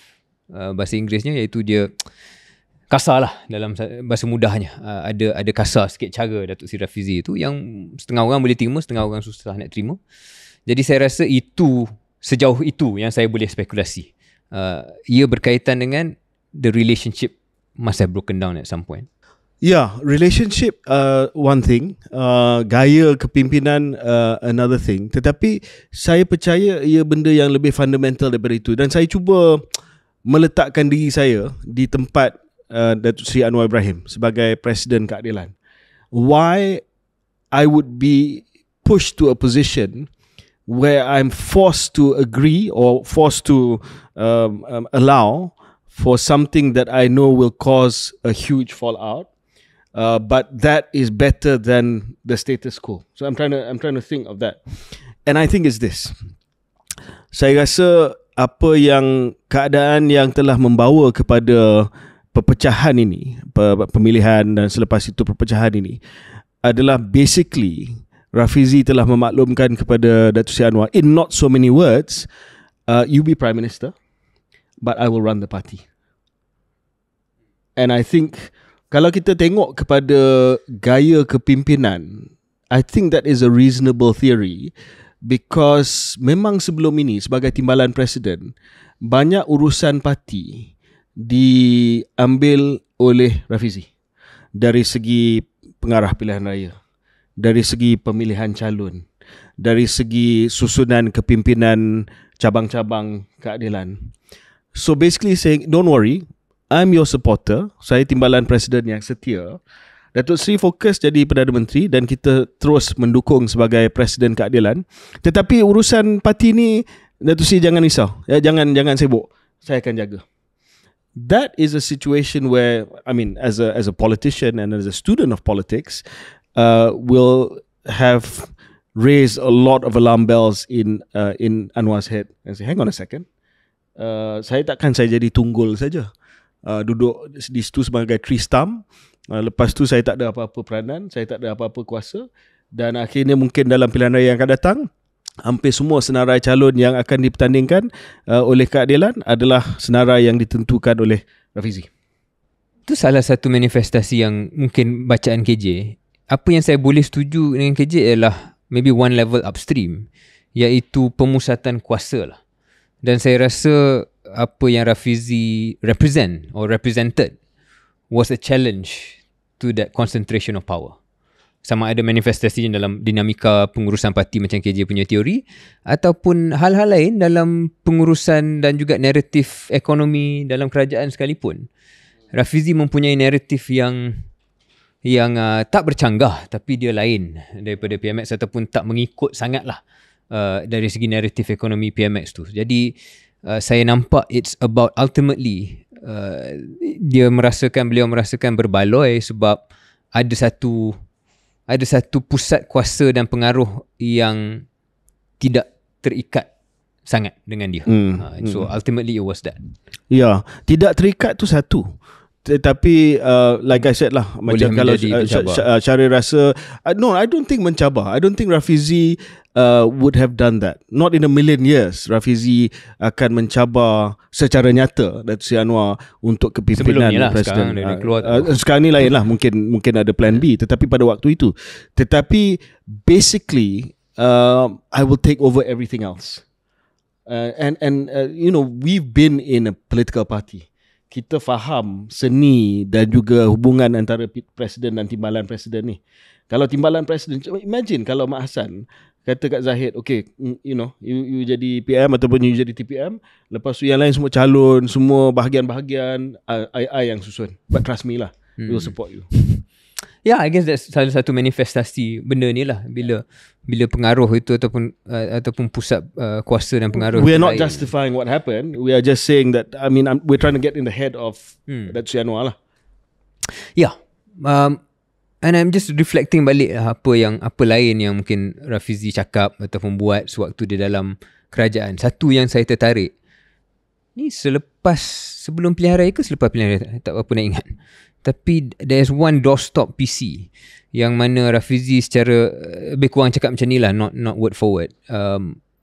bahasa Inggerisnya, iaitu dia kasar lah dalam bahasa mudahnya. Ada kasar sikit cara Datuk Seri Rafizi itu yang setengah orang boleh terima, setengah orang susah nak terima. Jadi saya rasa itu, sejauh itu yang saya boleh spekulasi. Ia berkaitan dengan the relationship must have broken down at some point. Relationship one thing, gaya kepimpinan another thing. Tetapi saya percaya ia benda yang lebih fundamental daripada itu. Dan saya cuba meletakkan diri saya di tempat Datuk Seri Anwar Ibrahim sebagai Presiden Keadilan. Why I would be pushed to a position where I'm forced to agree or forced to allow for something that I know will cause a huge fallout. But that is better than the status quo. So I'm trying to think of that. And I think it's this. Saya rasa apa yang keadaan yang telah membawa kepada perpecahan ini, pemilihan dan selepas itu perpecahan ini, adalah basically Rafizi telah memaklumkan kepada Datuk Seri Anwar, in not so many words, you be Prime Minister, but I will run the party. And I think kalau kita tengok kepada gaya kepimpinan, I think that is a reasonable theory, because memang sebelum ini sebagai timbalan presiden, banyak urusan parti diambil oleh Rafizi. Dari segi pengarah pilihan raya, dari segi pemilihan calon, dari segi susunan kepimpinan cabang-cabang keadilan. So basically saying, don't worry, I'm your supporter. Saya timbalan Presiden yang setia. Datuk Seri fokus jadi Perdana Menteri dan kita terus mendukung sebagai Presiden Keadilan. Tetapi urusan parti ni, Datuk Seri jangan risau. Jangan sibuk. Saya akan jaga. That is a situation where, I mean, as a politician and as a student of politics, will have raised a lot of alarm bells in Anwar's head and say, hang on a second, saya jadi tunggul saja, duduk di situ sebagai tree stump, lepas tu saya tak ada apa-apa peranan, saya tak ada apa-apa kuasa, dan akhirnya mungkin dalam pilihan raya yang akan datang, hampir semua senarai calon yang akan dipertandingkan oleh keadilan adalah senarai yang ditentukan oleh Rafizi. Itu salah satu manifestasi yang mungkin bacaan KJ. Apa yang saya boleh setuju dengan KJ ialah maybe one level upstream, iaitu pemusatan kuasa lah. Dan saya rasa apa yang Rafizi represented was a challenge to that concentration of power. Sama ada manifestasi dalam dinamika pengurusan parti macam KJ punya teori, ataupun hal-hal lain dalam pengurusan dan juga naratif ekonomi dalam kerajaan sekalipun. Rafizi mempunyai naratif yang tak bercanggah, tapi dia lain daripada PMX, ataupun tak mengikut sangatlah dari segi naratif ekonomi PMX tu. Jadi saya nampak it's about ultimately beliau merasakan berbaloi sebab ada satu pusat kuasa dan pengaruh yang tidak terikat sangat dengan dia. So ultimately it was that. Ya, tidak terikat tu satu. Tetapi like I said lah, boleh macam kalau Syaril rasa no, I don't think mencabar. I don't think Rafizi would have done that. Not in a million years Rafizi akan mencabar secara nyata Datuk Seri Anwar untuk kepimpinan Presiden. Sekarang ni lain lah, mungkin ada plan B, tetapi pada waktu itu. Tetapi basically I will take over everything else. And you know, we've been in a political party. Kita faham seni dan juga hubungan antara Presiden dan timbalan Presiden ni. Kalau timbalan Presiden, imagine kalau Mak Hassan kata kat Zahid, okay, you know, you jadi PM ataupun you jadi TPM, lepas tu yang lain semua calon, semua bahagian-bahagian, I yang susun. But trust me lah, we will support you. Yeah, I guess that's salah satu manifestasi benda ni lah, bila pengaruh itu ataupun pusat kuasa dan pengaruh. We are not justifying what happened. We are just saying that, I mean, we're trying to get in the head of Datuk Seri Anwar lah. Yeah. And I'm just reflecting balik apa lain yang mungkin Rafizi cakap ataupun buat sewaktu dia dalam kerajaan. Satu yang saya tertarik, ni sebelum pilihan raya ke selepas pilihan raya, tak apa nak ingat. Tapi there's one doorstop PC yang mana Rafizi secara lebih kurang cakap macam ni lah, not word for word.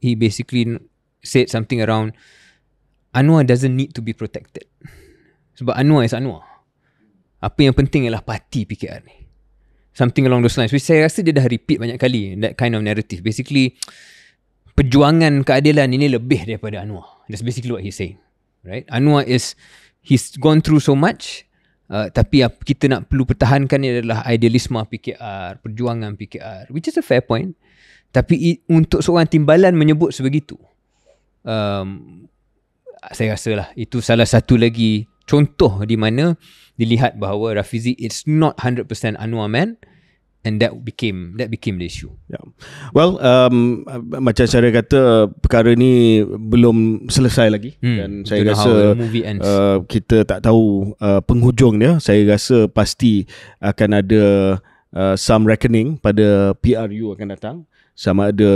He basically said something around Anwar doesn't need to be protected. Sebab Anwar is Anwar. Apa yang penting ialah parti PKR ni. Something along those lines, which saya rasa dia dah repeat banyak kali, that kind of narrative. Basically, perjuangan keadilan ini lebih daripada Anwar. That's basically what he's saying, right? Anwar he's gone through so much, tapi kita nak perlu pertahankan ni adalah idealisme PKR, perjuangan PKR, which is a fair point. Tapi untuk seorang timbalan menyebut sebegitu, saya rasa lah itu salah satu lagi contoh di mana dilihat bahawa Rafizi it's not 100% Anwar man, and that became the issue. Yeah. Well, macam saya kata, perkara ni belum selesai lagi, dan saya rasa kita tak tahu penghujung dia. Saya rasa pasti akan ada some reckoning pada PRU akan datang, sama ada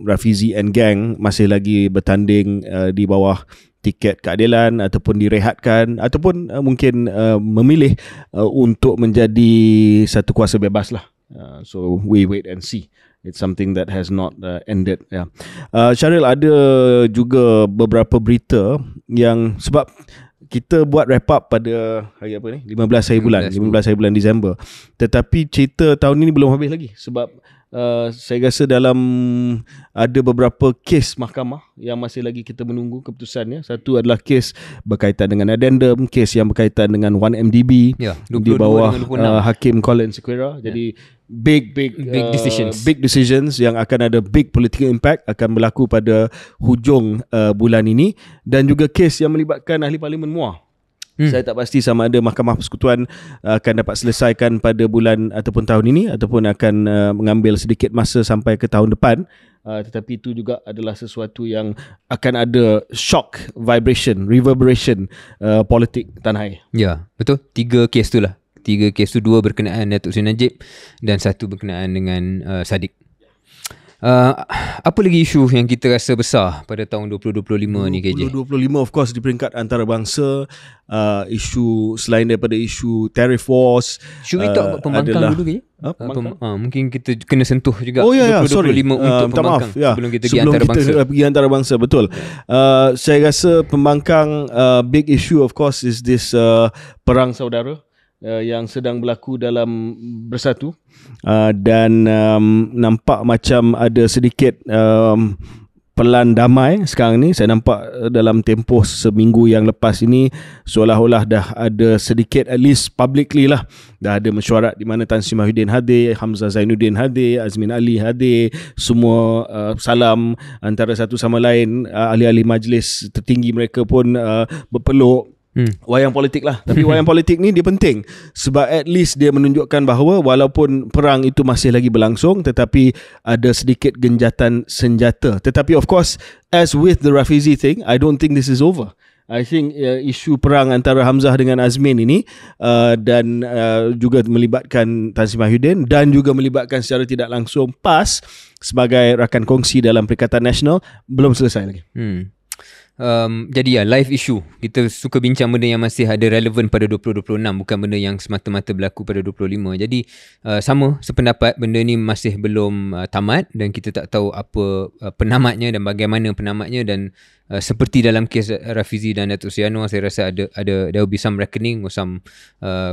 Rafizi and gang masih lagi bertanding di bawah tiket keadilan ataupun direhatkan ataupun mungkin memilih untuk menjadi satu kuasa bebas lah. So we wait and see. It's something that has not ended. Yeah. Syaril, ada juga beberapa berita yang sebab kita buat wrap up pada hari apa ni? 15 hari bulan Disember. Tetapi cerita tahun ini belum habis lagi sebab Saya rasa dalam ada beberapa kes mahkamah yang masih lagi kita menunggu keputusannya. Satu adalah kes berkaitan dengan addendum, kes yang berkaitan dengan 1MDB di bawah Hakim Colin Sequeira. Jadi big decisions yang akan ada big political impact akan berlaku pada hujung bulan ini, dan juga kes yang melibatkan ahli parlimen MUA. Saya tak pasti sama ada Mahkamah Persekutuan akan dapat selesaikan pada bulan ataupun tahun ini, ataupun akan mengambil sedikit masa sampai ke tahun depan. Tetapi itu juga adalah sesuatu yang akan ada shock, vibration, reverberation politik tanah air. Ya, betul. 3 kes tu lah. 3 kes tu, 2 berkenaan Datuk Seri Najib dan 1 berkenaan dengan Sadiq. Apa lagi isu yang kita rasa besar pada tahun 2025 ni KJ? 2025 of course di peringkat antarabangsa, isu selain daripada isu tariff wars. Should we talk about pembangkang dulu KJ? Mungkin kita kena sentuh juga 2025 untuk pembangkang sebelum kita pergi antarabangsa. Kita pergi antarabangsa, betul. Saya rasa pembangkang, big issue of course is this perang saudara yang sedang berlaku dalam Bersatu, dan nampak macam ada sedikit pelan damai sekarang ni. Saya nampak dalam tempoh seminggu yang lepas ini seolah-olah dah ada sedikit, at least publicly lah, dah ada mesyuarat di mana Tan Sri Mahyudin hadir, Hamzah Zainuddin hadir, Azmin Ali hadir, semua salam antara satu sama lain. Ahli-ahli majlis tertinggi mereka pun berpeluk. Wayang politik lah. Tapi wayang politik ni dia penting sebab at least dia menunjukkan bahawa walaupun perang itu masih lagi berlangsung, tetapi ada sedikit genjatan senjata. Tetapi of course, as with the Rafizi thing, I don't think this is over. I think isu perang antara Hamzah dengan Azmin ini dan juga melibatkan Tan Sri Mahyudin dan juga melibatkan secara tidak langsung PAS sebagai rakan kongsi dalam Perikatan Nasional belum selesai lagi. Jadi live issue. Kita suka bincang benda yang masih ada relevan pada 2026, bukan benda yang semata-mata berlaku pada 2025. Jadi sama sependapat, benda ni masih belum tamat dan kita tak tahu apa penamatnya dan bagaimana penamatnya. Dan seperti dalam kes Rafizi dan Datuk Seri Anwar, saya rasa ada there will be some reckoning or some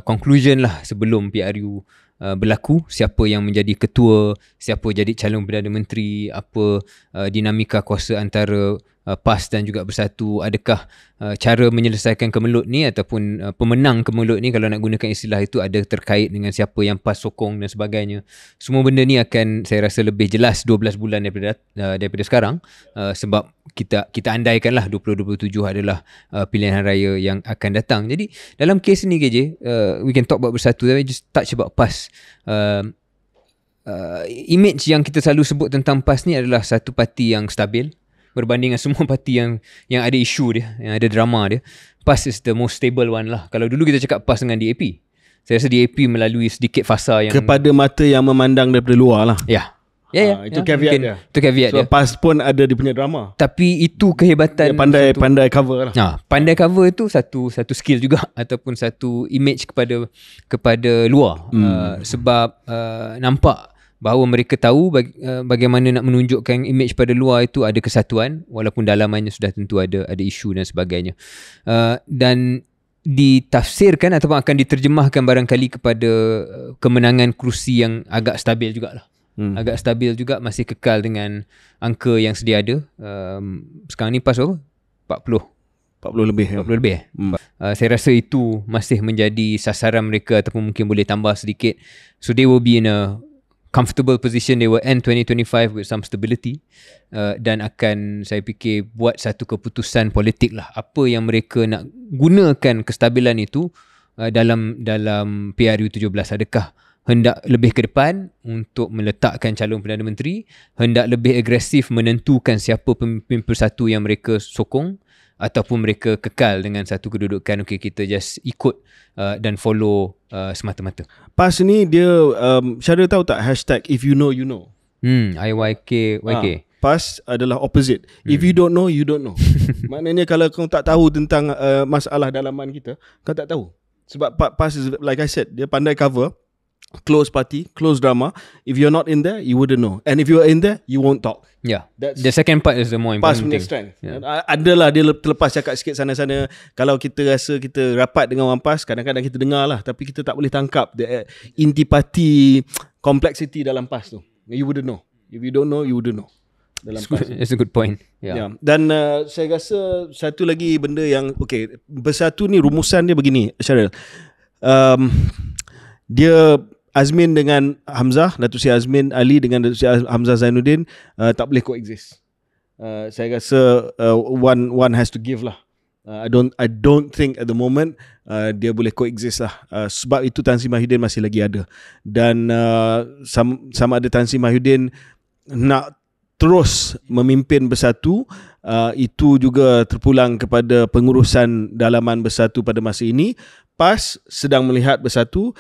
conclusion lah sebelum PRU berlaku, siapa yang menjadi ketua, siapa jadi calon Perdana Menteri, apa dinamika kuasa antara PAS dan juga Bersatu, adakah cara menyelesaikan kemelut ni ataupun pemenang kemelut ni, kalau nak gunakan istilah itu, ada terkait dengan siapa yang PAS sokong dan sebagainya. Semua benda ni akan, saya rasa, lebih jelas 12 bulan daripada sekarang, sebab kita andaikanlah 2027 adalah pilihan raya yang akan datang. Jadi dalam kes ni KJ, we can talk about Bersatu, tapi just touch about PAS. Image yang kita selalu sebut tentang PAS ni adalah satu parti yang stabil berbanding dengan semua parti yang ada isu dia, yang ada drama dia. PAS is the most stable one lah. Kalau dulu kita cakap PAS dengan DAP, saya rasa DAP melalui sedikit fasa yang kepada mata yang memandang daripada luar lah. Itu caveat dia. Itu caveat dia. PAS pun ada dia punya drama. Tapi itu kehebatan dia pandai cover lah. Pandai cover tu satu skill juga, ataupun satu image kepada luar. Sebab nampak bahawa mereka tahu bagaimana nak menunjukkan image pada luar itu ada kesatuan, walaupun dalamannya sudah tentu ada isu dan sebagainya. Dan ditafsirkan ataupun akan diterjemahkan barangkali kepada kemenangan kerusi yang agak stabil jugalah. Agak stabil juga, masih kekal dengan angka yang sedia ada. Sekarang ni PAS berapa? 40 lebih. Saya rasa itu masih menjadi sasaran mereka, ataupun mungkin boleh tambah sedikit. So they will be in a comfortable position. They will end 2025 with some stability, dan akan, saya fikir, buat satu keputusan politik lah, apa yang mereka nak gunakan kestabilan itu dalam PRU 17. Adakah hendak lebih ke depan untuk meletakkan calon Perdana Menteri, hendak lebih agresif menentukan siapa pemimpin Bersatu yang mereka sokong, ataupun mereka kekal dengan satu kedudukan, okay, kita just ikut dan follow semata-mata. PAS ni dia, Syara tahu tak hashtag if you know you know? IYK. PAS adalah opposite. If you don't know, you don't know. Maknanya kalau kau tak tahu tentang masalah dalaman kita, kau tak tahu. Sebab PAS is, like I said, dia pandai cover, close party, close drama. If you're not in there, you wouldn't know. And if you're in there, you won't talk. That's the second part is the more important thing. Strength. Adalah dia terlepas cakap sikit sana-sana. Kalau kita rasa kita rapat dengan orang PAS, kadang-kadang kita dengar lah, tapi kita tak boleh tangkap the intipati complexity dalam PAS tu. You wouldn't know. If you don't know, you wouldn't know. Dalam PAS. That's a good point. Yeah. Dan saya rasa satu lagi benda yang bersatu ni rumusan dia begini, Syaril. Dia Azmin dengan Hamzah, Datuk Seri Azmin Ali dengan Datuk Seri Hamzah Zainuddin tak boleh coexist. Saya rasa one has to give lah. I don't think at the moment dia boleh coexist lah. Sebab itu Tan Sri Mahyudin masih lagi ada. Dan sama ada Tan Sri Mahyudin nak terus memimpin Bersatu, itu juga terpulang kepada pengurusan dalaman Bersatu pada masa ini. PAS sedang melihat Bersatu,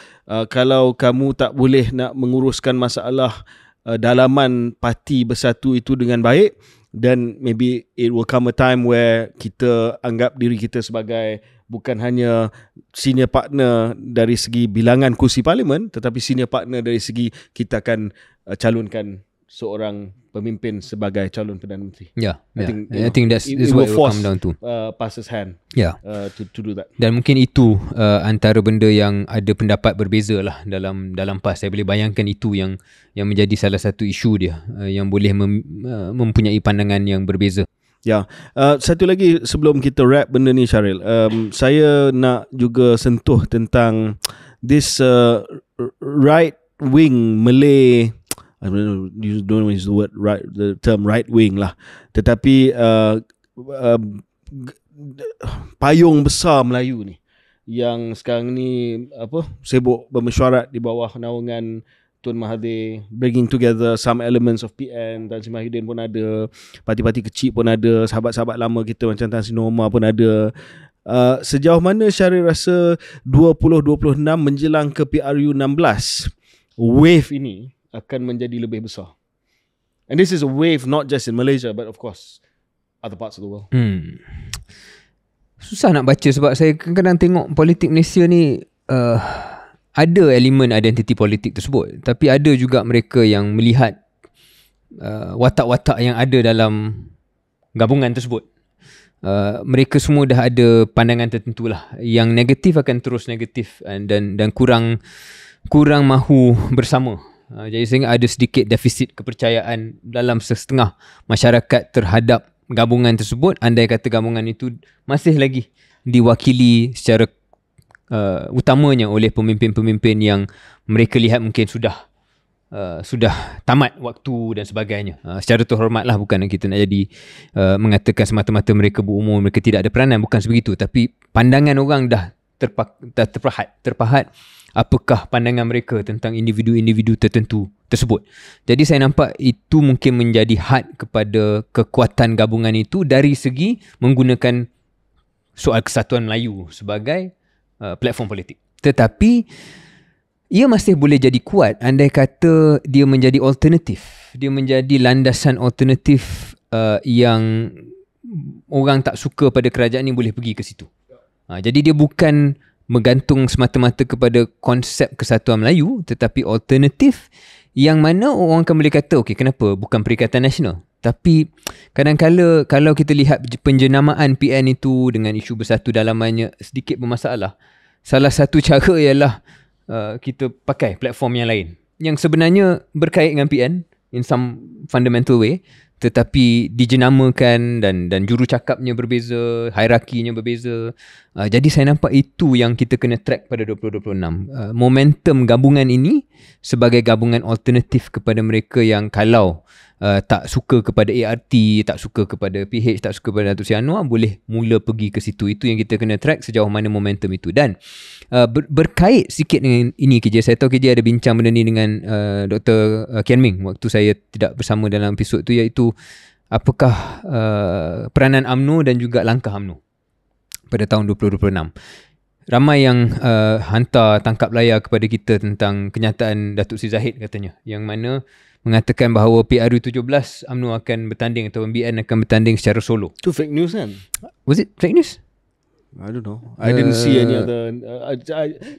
kalau kamu tak boleh nak menguruskan masalah dalaman parti Bersatu itu dengan baik, then maybe it will come a time where kita anggap diri kita sebagai bukan hanya senior partner dari segi bilangan kursi parlimen, tetapi senior partner dari segi kita akan calonkan seorang pemimpin sebagai calon Perdana Menteri. I think that's what it will come down to. PAS's hand to do that. Dan mungkin itu antara benda yang ada pendapat berbeza lah dalam PAS. Saya boleh bayangkan itu yang menjadi salah satu isu dia, yang boleh mempunyai pandangan yang berbeza. Satu lagi sebelum kita wrap benda ni, Syaril, saya nak juga sentuh tentang this right wing Malay, I don't know use the word right, the term right wing lah, tetapi payung besar Melayu ni yang sekarang ni sibuk bermesyuarat di bawah naungan Tun Mahathir, bringing together some elements of PN. Tan Sri Mahyudin pun ada, parti-parti kecil pun ada, sahabat-sahabat lama kita macam Tan Sri Norma pun ada. Sejauh mana Syaril rasa 2026 menjelang ke PRU 16, wave ini akan menjadi lebih besar? And this is a wave not just in Malaysia but of course other parts of the world. Susah nak baca sebab saya kadang-kadang tengok politik Malaysia ni ada elemen identiti politik tersebut, tapi ada juga mereka yang melihat watak-watak yang ada dalam gabungan tersebut. Mereka semua dah ada pandangan tertentu lah. Yang negatif akan terus negatif dan kurang mahu bersama. Jadi sehingga ada sedikit defisit kepercayaan dalam setengah masyarakat terhadap gabungan tersebut, andai kata gabungan itu masih lagi diwakili secara utamanya oleh pemimpin-pemimpin yang mereka lihat mungkin sudah tamat waktu dan sebagainya. Secara terhormatlah, bukan kita nak jadi mengatakan semata-mata mereka berumur, mereka tidak ada peranan, bukan sebegitu, tapi pandangan orang dah terpahat apakah pandangan mereka tentang individu-individu tertentu tersebut. Jadi saya nampak itu mungkin menjadi had kepada kekuatan gabungan itu dari segi menggunakan soal kesatuan Melayu sebagai platform politik. Tetapi ia masih boleh jadi kuat andai kata dia menjadi alternatif. Dia menjadi landasan alternatif yang orang tak suka pada kerajaan ni boleh pergi ke situ. Jadi dia bukan bergantung semata-mata kepada konsep kesatuan Melayu, tetapi alternatif yang mana orang akan boleh kata, okey, kenapa bukan Perikatan Nasional? Tapi kadang-kala kalau kita lihat penjenamaan PN itu dengan isu bersatu dalamannya sedikit bermasalah, salah satu cara ialah kita pakai platform yang lain yang sebenarnya berkait dengan PN in some fundamental way, tetapi dijenamakan dan jurucakapnya berbeza, hierarkinya berbeza. Jadi saya nampak itu yang kita kena track pada 2026. Momentum gabungan ini sebagai gabungan alternatif kepada mereka yang kalau tak suka kepada ART, tak suka kepada PH, tak suka kepada Datuk Seri Anwar, boleh mula pergi ke situ. Itu yang kita kena track sejauh mana momentum itu. Dan berkait sikit dengan ini KJ, saya tahu KJ ada bincang benda ni dengan Dr. Kian Ming waktu saya tidak bersama dalam episod tu, iaitu apakah peranan UMNO dan juga langkah UMNO pada tahun 2026. Ramai yang hantar tangkap layar kepada kita tentang kenyataan Datuk Seri Zahid katanya, yang mana mengatakan bahawa PRU 17 UMNO akan bertanding atau MBN akan bertanding secara solo. Itu fake news kan? Was it fake news? I don't know. I didn't see any other.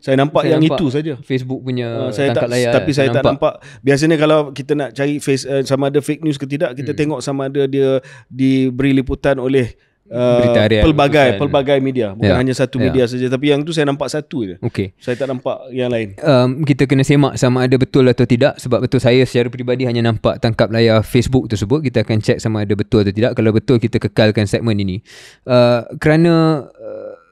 Saya nampak yang itu saja. Facebook punya tangkap layar. Tapi saya tak nampak. Biasanya kalau kita nak cari sama ada fake news ke tidak, kita tengok sama ada dia diberi liputan oleh Berita harian, pelbagai media, bukan hanya satu media saja, tapi yang tu saya nampak satu je. Okay. Saya tak nampak yang lain. Kita kena semak sama ada betul atau tidak, sebab betul saya secara peribadi hanya nampak tangkap layar Facebook tersebut. Kita akan check sama ada betul atau tidak. Kalau betul, kita kekalkan segmen ini. Kerana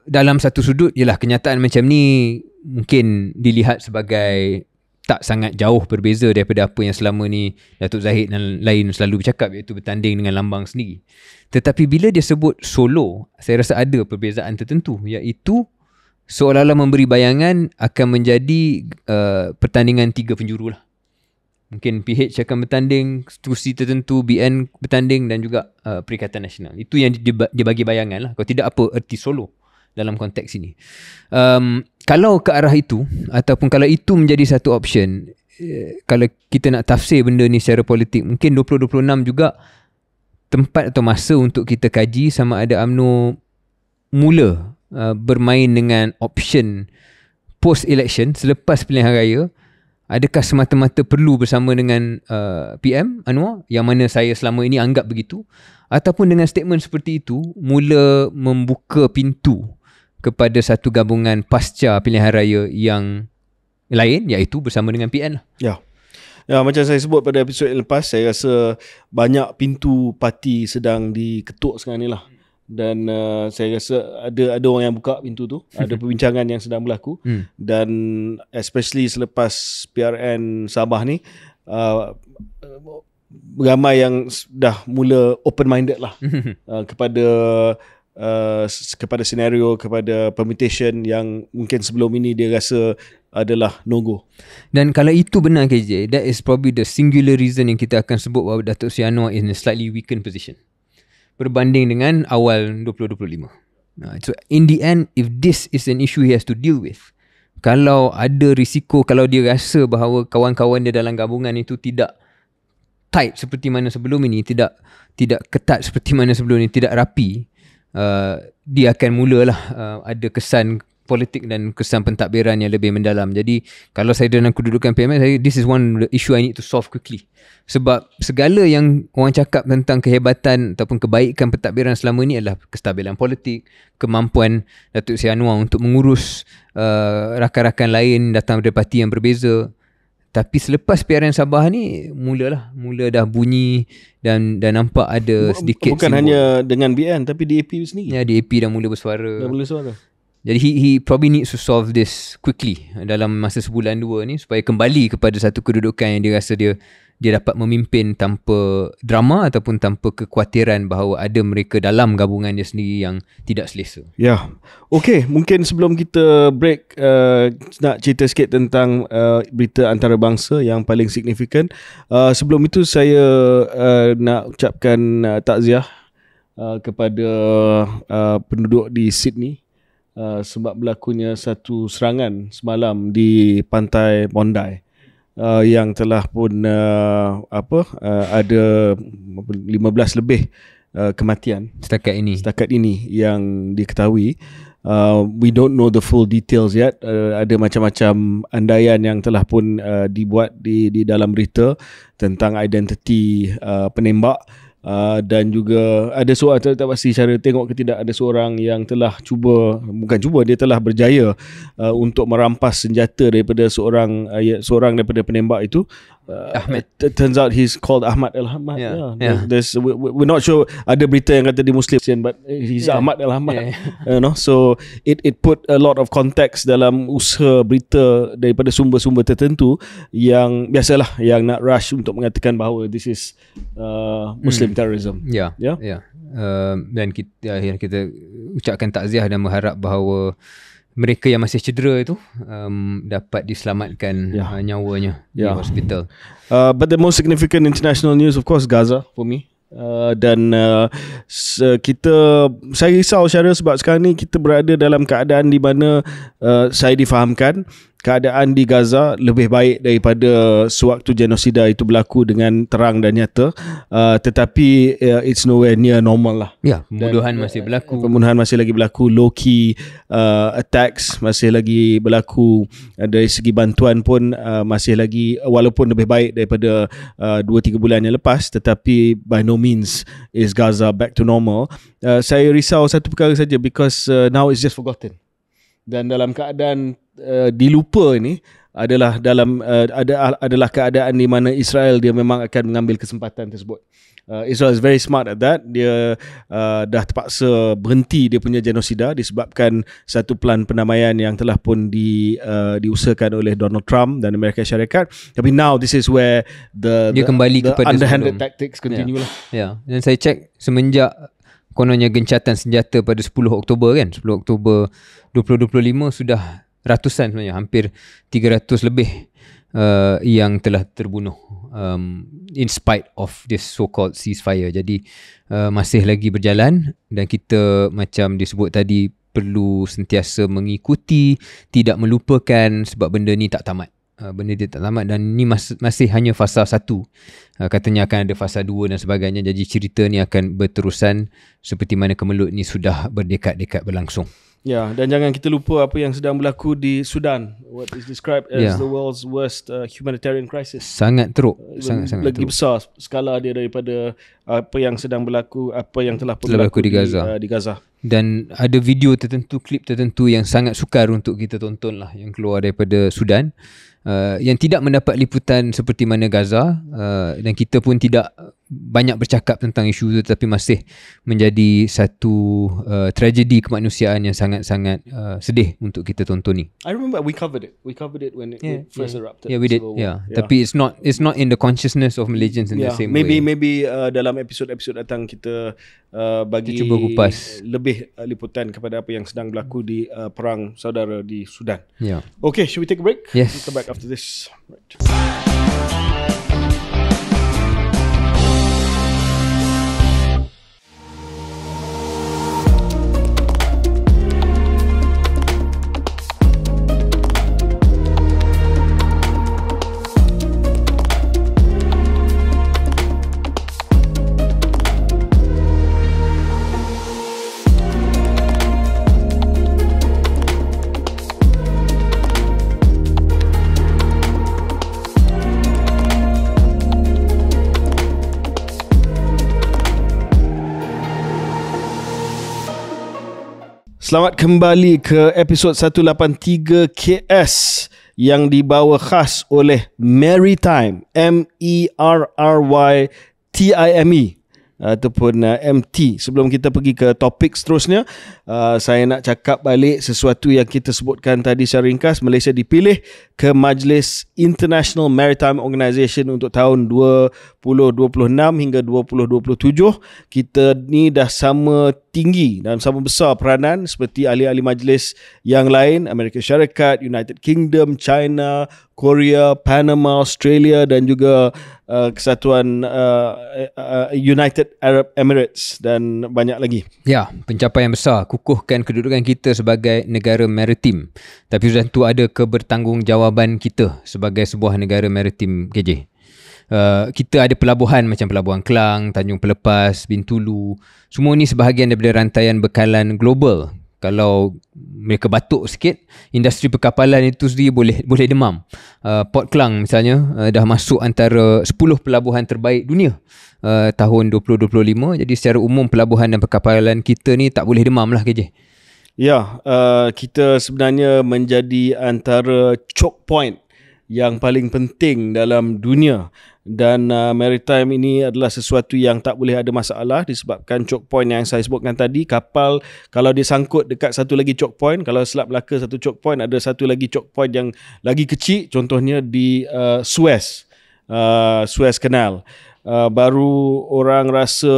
dalam satu sudut ialah kenyataan macam ni mungkin dilihat sebagai tak sangat jauh berbeza daripada apa yang selama ni Datuk Zahid dan lain selalu bercakap, iaitu bertanding dengan lambang sendiri. Tetapi bila dia sebut solo, saya rasa ada perbezaan tertentu, iaitu seolah-olah memberi bayangan akan menjadi pertandingan 3 penjuru lah. Mungkin PH akan bertanding, institusi tertentu, BN bertanding dan juga Perikatan Nasional. Itu yang dia bagi bayangan lah. Kalau tidak, apa erti solo dalam konteks ini. Kalau ke arah itu, ataupun kalau itu menjadi satu option, kalau kita nak tafsir benda ni secara politik, mungkin 2026 juga tempat atau masa untuk kita kaji sama ada UMNO mula bermain dengan option post-election selepas pilihan raya. Adakah semata-mata perlu bersama dengan PM Anwar, yang mana saya selama ini anggap begitu, ataupun dengan statement seperti itu mula membuka pintu kepada satu gabungan pasca pilihan raya yang lain, iaitu bersama dengan PN lah. Ya, macam saya sebut pada episod lepas, saya rasa banyak pintu parti sedang diketuk sekarang ni lah. Dan saya rasa ada orang yang buka pintu tu, ada perbincangan yang sedang berlaku. Dan especially selepas PRN Sabah ni, ramai yang dah mula open minded lah kepada senario, kepada permutation yang mungkin sebelum ini dia rasa adalah no-go. Dan kalau itu benar KJ, that is probably the singular reason yang kita akan sebut bahawa Datuk Seri Anwar is in a slightly weakened position berbanding dengan awal 2025. So in the end, if this is an issue he has to deal with, kalau ada risiko, kalau dia rasa bahawa kawan-kawan dia dalam gabungan itu tidak tight seperti mana sebelum ini, tidak ketat seperti mana sebelum ini, tidak rapi, dia akan mulalah ada kesan politik dan kesan pentadbiran yang lebih mendalam. Jadi kalau saya dalam kedudukan PMS, this is one issue I need to solve quickly. Sebab segala yang orang cakap tentang kehebatan ataupun kebaikan pentadbiran selama ini adalah kestabilan politik, kemampuan Datuk Seri Anwar untuk mengurus rakan-rakan lain datang dari parti yang berbeza. Tapi selepas PRN Sabah ni mula dah bunyi dan nampak ada sedikit bukan simbol. Hanya dengan BN tapi DAP sendiri. Ya, DAP dah mula bersuara. Jadi he probably needs to solve this quickly dalam masa sebulan 2 ni, supaya kembali kepada satu kedudukan yang dia rasa dia dapat memimpin tanpa drama ataupun tanpa kekhawatiran bahawa ada mereka dalam gabungan dia sendiri yang tidak selesa. Ya. Okey, mungkin sebelum kita break nak cerita sikit tentang berita antarabangsa yang paling signifikan. Sebelum itu saya nak ucapkan takziah kepada penduduk di Sydney sebab berlakunya satu serangan semalam di pantai Bondi. Yang telah pun ada 15 lebih kematian setakat ini yang diketahui. We don't know the full details yet. Ada macam-macam andaian yang telah pun dibuat di dalam berita tentang identiti penembak. Dan juga ada seorang, tak pasti cara tengok ke tidak, ada seorang yang telah dia telah berjaya untuk merampas senjata daripada seorang daripada penembak itu. Ahmad. Turns out he's called Ahmad Al-Ahmad. We're not sure. Ada berita yang kata dia Muslim, but he's Ahmad Al-Ahmad. So it put a lot of context dalam usaha berita daripada sumber-sumber tertentu yang biasalah yang nak rush untuk mengatakan bahawa this is Muslim terrorism. Dan kita ucapkan takziah dan mengharap bahawa mereka yang masih cedera itu dapat diselamatkan nyawanya di hospital. But the most significant international news, of course, Gaza for me. Dan saya risau Syaril sebab sekarang ni kita berada dalam keadaan di mana saya difahamkan keadaan di Gaza lebih baik daripada sewaktu genosida itu berlaku dengan terang dan nyata, tetapi it's nowhere near normal lah. Ya, pembunuhan masih berlaku. Pembunuhan masih lagi berlaku, low-key attacks masih lagi berlaku. Dari segi bantuan pun masih lagi, walaupun lebih baik daripada 2-3 bulan yang lepas, tetapi by no means is Gaza back to normal. Saya risau satu perkara saja, because now it's just forgotten. Dan dalam keadaan dilupa ini adalah adalah keadaan di mana Israel dia memang akan mengambil kesempatan tersebut. Israel is very smart at that. Dia dah terpaksa berhenti dia punya genosida disebabkan satu plan pendamaian yang telah pun diusahakan oleh Donald Trump dan Amerika Syarikat. Tapi now this is where the underhanded tactics continue lah. Ya, dan saya cek semenjak kononnya gencatan senjata pada 10 Oktober kan, 10 Oktober 2025 sudah ratusan sebenarnya, hampir 300 lebih yang telah terbunuh in spite of this so-called ceasefire. Jadi masih lagi berjalan, dan kita macam disebut tadi perlu sentiasa mengikuti, tidak melupakan, sebab benda ni tak tamat. Benda dia tak tamat, dan ni masih hanya fasa 1. Katanya akan ada fasa 2 dan sebagainya. Jadi cerita ni akan berterusan seperti mana kemelut ni sudah berdekat-dekat berlangsung. Ya, dan jangan kita lupa apa yang sedang berlaku di Sudan, what is described as the world's worst humanitarian crisis. Sangat teruk, sangat lagi teruk. besar skala dia daripada apa yang sedang berlaku, apa yang telah pun berlaku di Gaza. Dan ada video tertentu, klip tertentu yang sangat sukar untuk kita tonton lah, yang keluar daripada Sudan, yang tidak mendapat liputan seperti mana Gaza, dan kita pun tidak banyak bercakap tentang isu itu, tetapi masih menjadi satu tragedi kemanusiaan yang sangat-sangat sedih untuk kita tonton ni. I remember we covered it when it first erupted. Yeah, we did. Yeah. Tapi it's not in the consciousness of Malaysians in the same way. Maybe dalam episod-episod datang kita bagi cuba kupas lebih liputan kepada apa yang sedang berlaku di perang saudara di Sudan. Yeah. Okay, should we take a break? Yes. We'll come back after this. Right. Selamat kembali ke episod 183 KS yang dibawa khas oleh Marytime, MERRYTIME ataupun MT. Sebelum kita pergi ke topik seterusnya, saya nak cakap balik sesuatu yang kita sebutkan tadi secara ringkas. Malaysia dipilih ke Majlis International Maritime Organisation untuk tahun 2026 hingga 2027. Kita ni dah sama tinggi dan sama besar peranan seperti ahli-ahli majlis yang lain, Amerika Syarikat, United Kingdom, China, Korea, Panama, Australia dan juga Kesatuan United Arab Emirates dan banyak lagi. Ya, pencapaian besar, kukuhkan kedudukan kita sebagai negara maritim. Tapi sudah tentu ada kebertanggungjawab kita sebagai sebuah negara maritim, KJ. Kita ada pelabuhan macam Pelabuhan Klang, Tanjung Pelepas, Bintulu. Semua ni sebahagian daripada rantaian bekalan global. Kalau mereka batuk sikit, industri perkapalan itu sendiri boleh demam. Port Klang misalnya dah masuk antara 10 pelabuhan terbaik dunia tahun 2025. Jadi secara umum pelabuhan dan perkapalan kita ni tak boleh demam lah, KJ. Ya, kita sebenarnya menjadi antara choke point yang paling penting dalam dunia, dan maritime ini adalah sesuatu yang tak boleh ada masalah disebabkan choke point yang saya sebutkan tadi. Kapal kalau dia sangkut dekat satu lagi choke point, kalau Selat Melaka satu choke point, ada satu lagi choke point yang lagi kecil, contohnya di Suez Canal. Baru orang rasa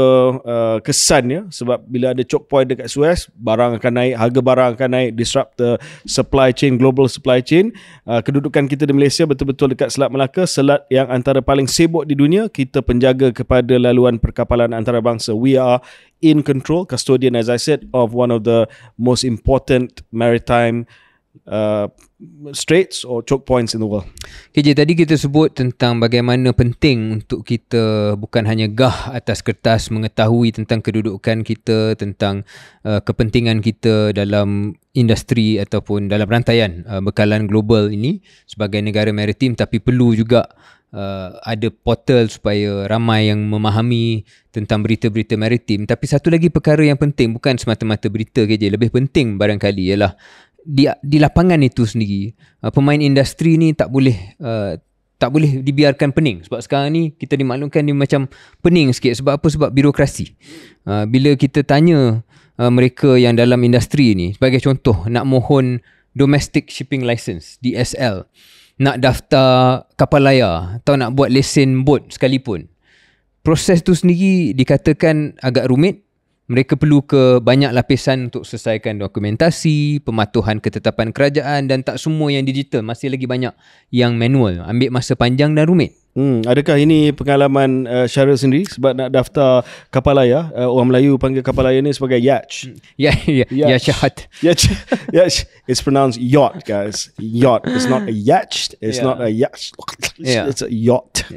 kesan ya, sebab bila ada choke point dekat Suez, barang akan naik, harga barang akan naik, disrupt the supply chain, global supply chain. Kedudukan kita di Malaysia betul-betul dekat Selat Melaka, selat yang antara paling sibuk di dunia. Kita penjaga kepada laluan perkapalan antarabangsa. We are in control, custodian as I said, of one of the most important maritime straits or choke points in the world. KJ, tadi kita sebut tentang bagaimana penting untuk kita bukan hanya gah atas kertas mengetahui tentang kedudukan kita, tentang kepentingan kita dalam industri ataupun dalam rantaian bekalan global ini sebagai negara maritim, tapi perlu juga ada portal supaya ramai yang memahami tentang berita-berita maritim. Tapi satu lagi perkara yang penting, bukan semata-mata berita KJ, lebih penting barangkali ialah di lapangan itu sendiri, pemain industri ni tak boleh dibiarkan pening. Sebab sekarang ni kita dimaklumkan dia macam pening sikit. Sebab apa? Sebab birokrasi. Bila kita tanya mereka yang dalam industri ni, sebagai contoh, nak mohon domestic shipping license, DSL, nak daftar kapal layar atau nak buat lesen bot sekalipun, proses tu sendiri dikatakan agak rumit. Mereka perlu ke banyak lapisan untuk selesaikan dokumentasi, pematuhan ketetapan kerajaan, dan tak semua yang digital, masih lagi banyak yang manual. Ambil masa panjang dan rumit. Adakah ini pengalaman Syaril sendiri sebab nak daftar kapal layar? Orang Melayu panggil kapal layar ni sebagai yacht. Yacht. Yacht. It's pronounced yacht, guys. Yacht. It's not a yacht. It's not a yacht. It's a yacht.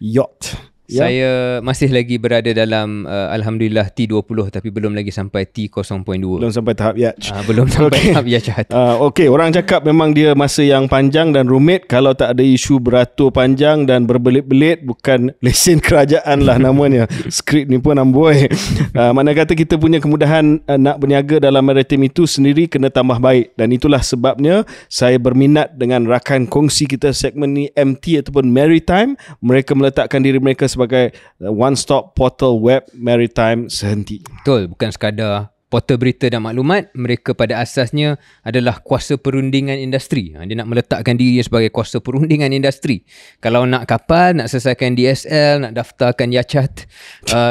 Yacht. Saya masih lagi berada dalam Alhamdulillah T20, tapi belum lagi sampai T0.2. Belum sampai tahap yacht. Belum sampai tahap yacht. Okey, orang cakap memang dia masa yang panjang dan rumit. Kalau tak ada isu beratur panjang dan berbelit-belit, bukan lesen kerajaan lah namanya. Skrip ni pun amboi. Mana kata kita punya kemudahan nak berniaga dalam maritim itu sendiri kena tambah baik. Dan itulah sebabnya saya berminat dengan rakan kongsi kita segmen ni, MT ataupun Maritime. Mereka meletakkan diri mereka sebagai one-stop portal web maritime sehenti. Betul, bukan sekadar portal berita dan maklumat. Mereka pada asasnya adalah kuasa perundingan industri. Dia nak meletakkan diri sebagai kuasa perundingan industri. Kalau nak kapal, nak selesaikan DSL, nak daftarkan Yacht,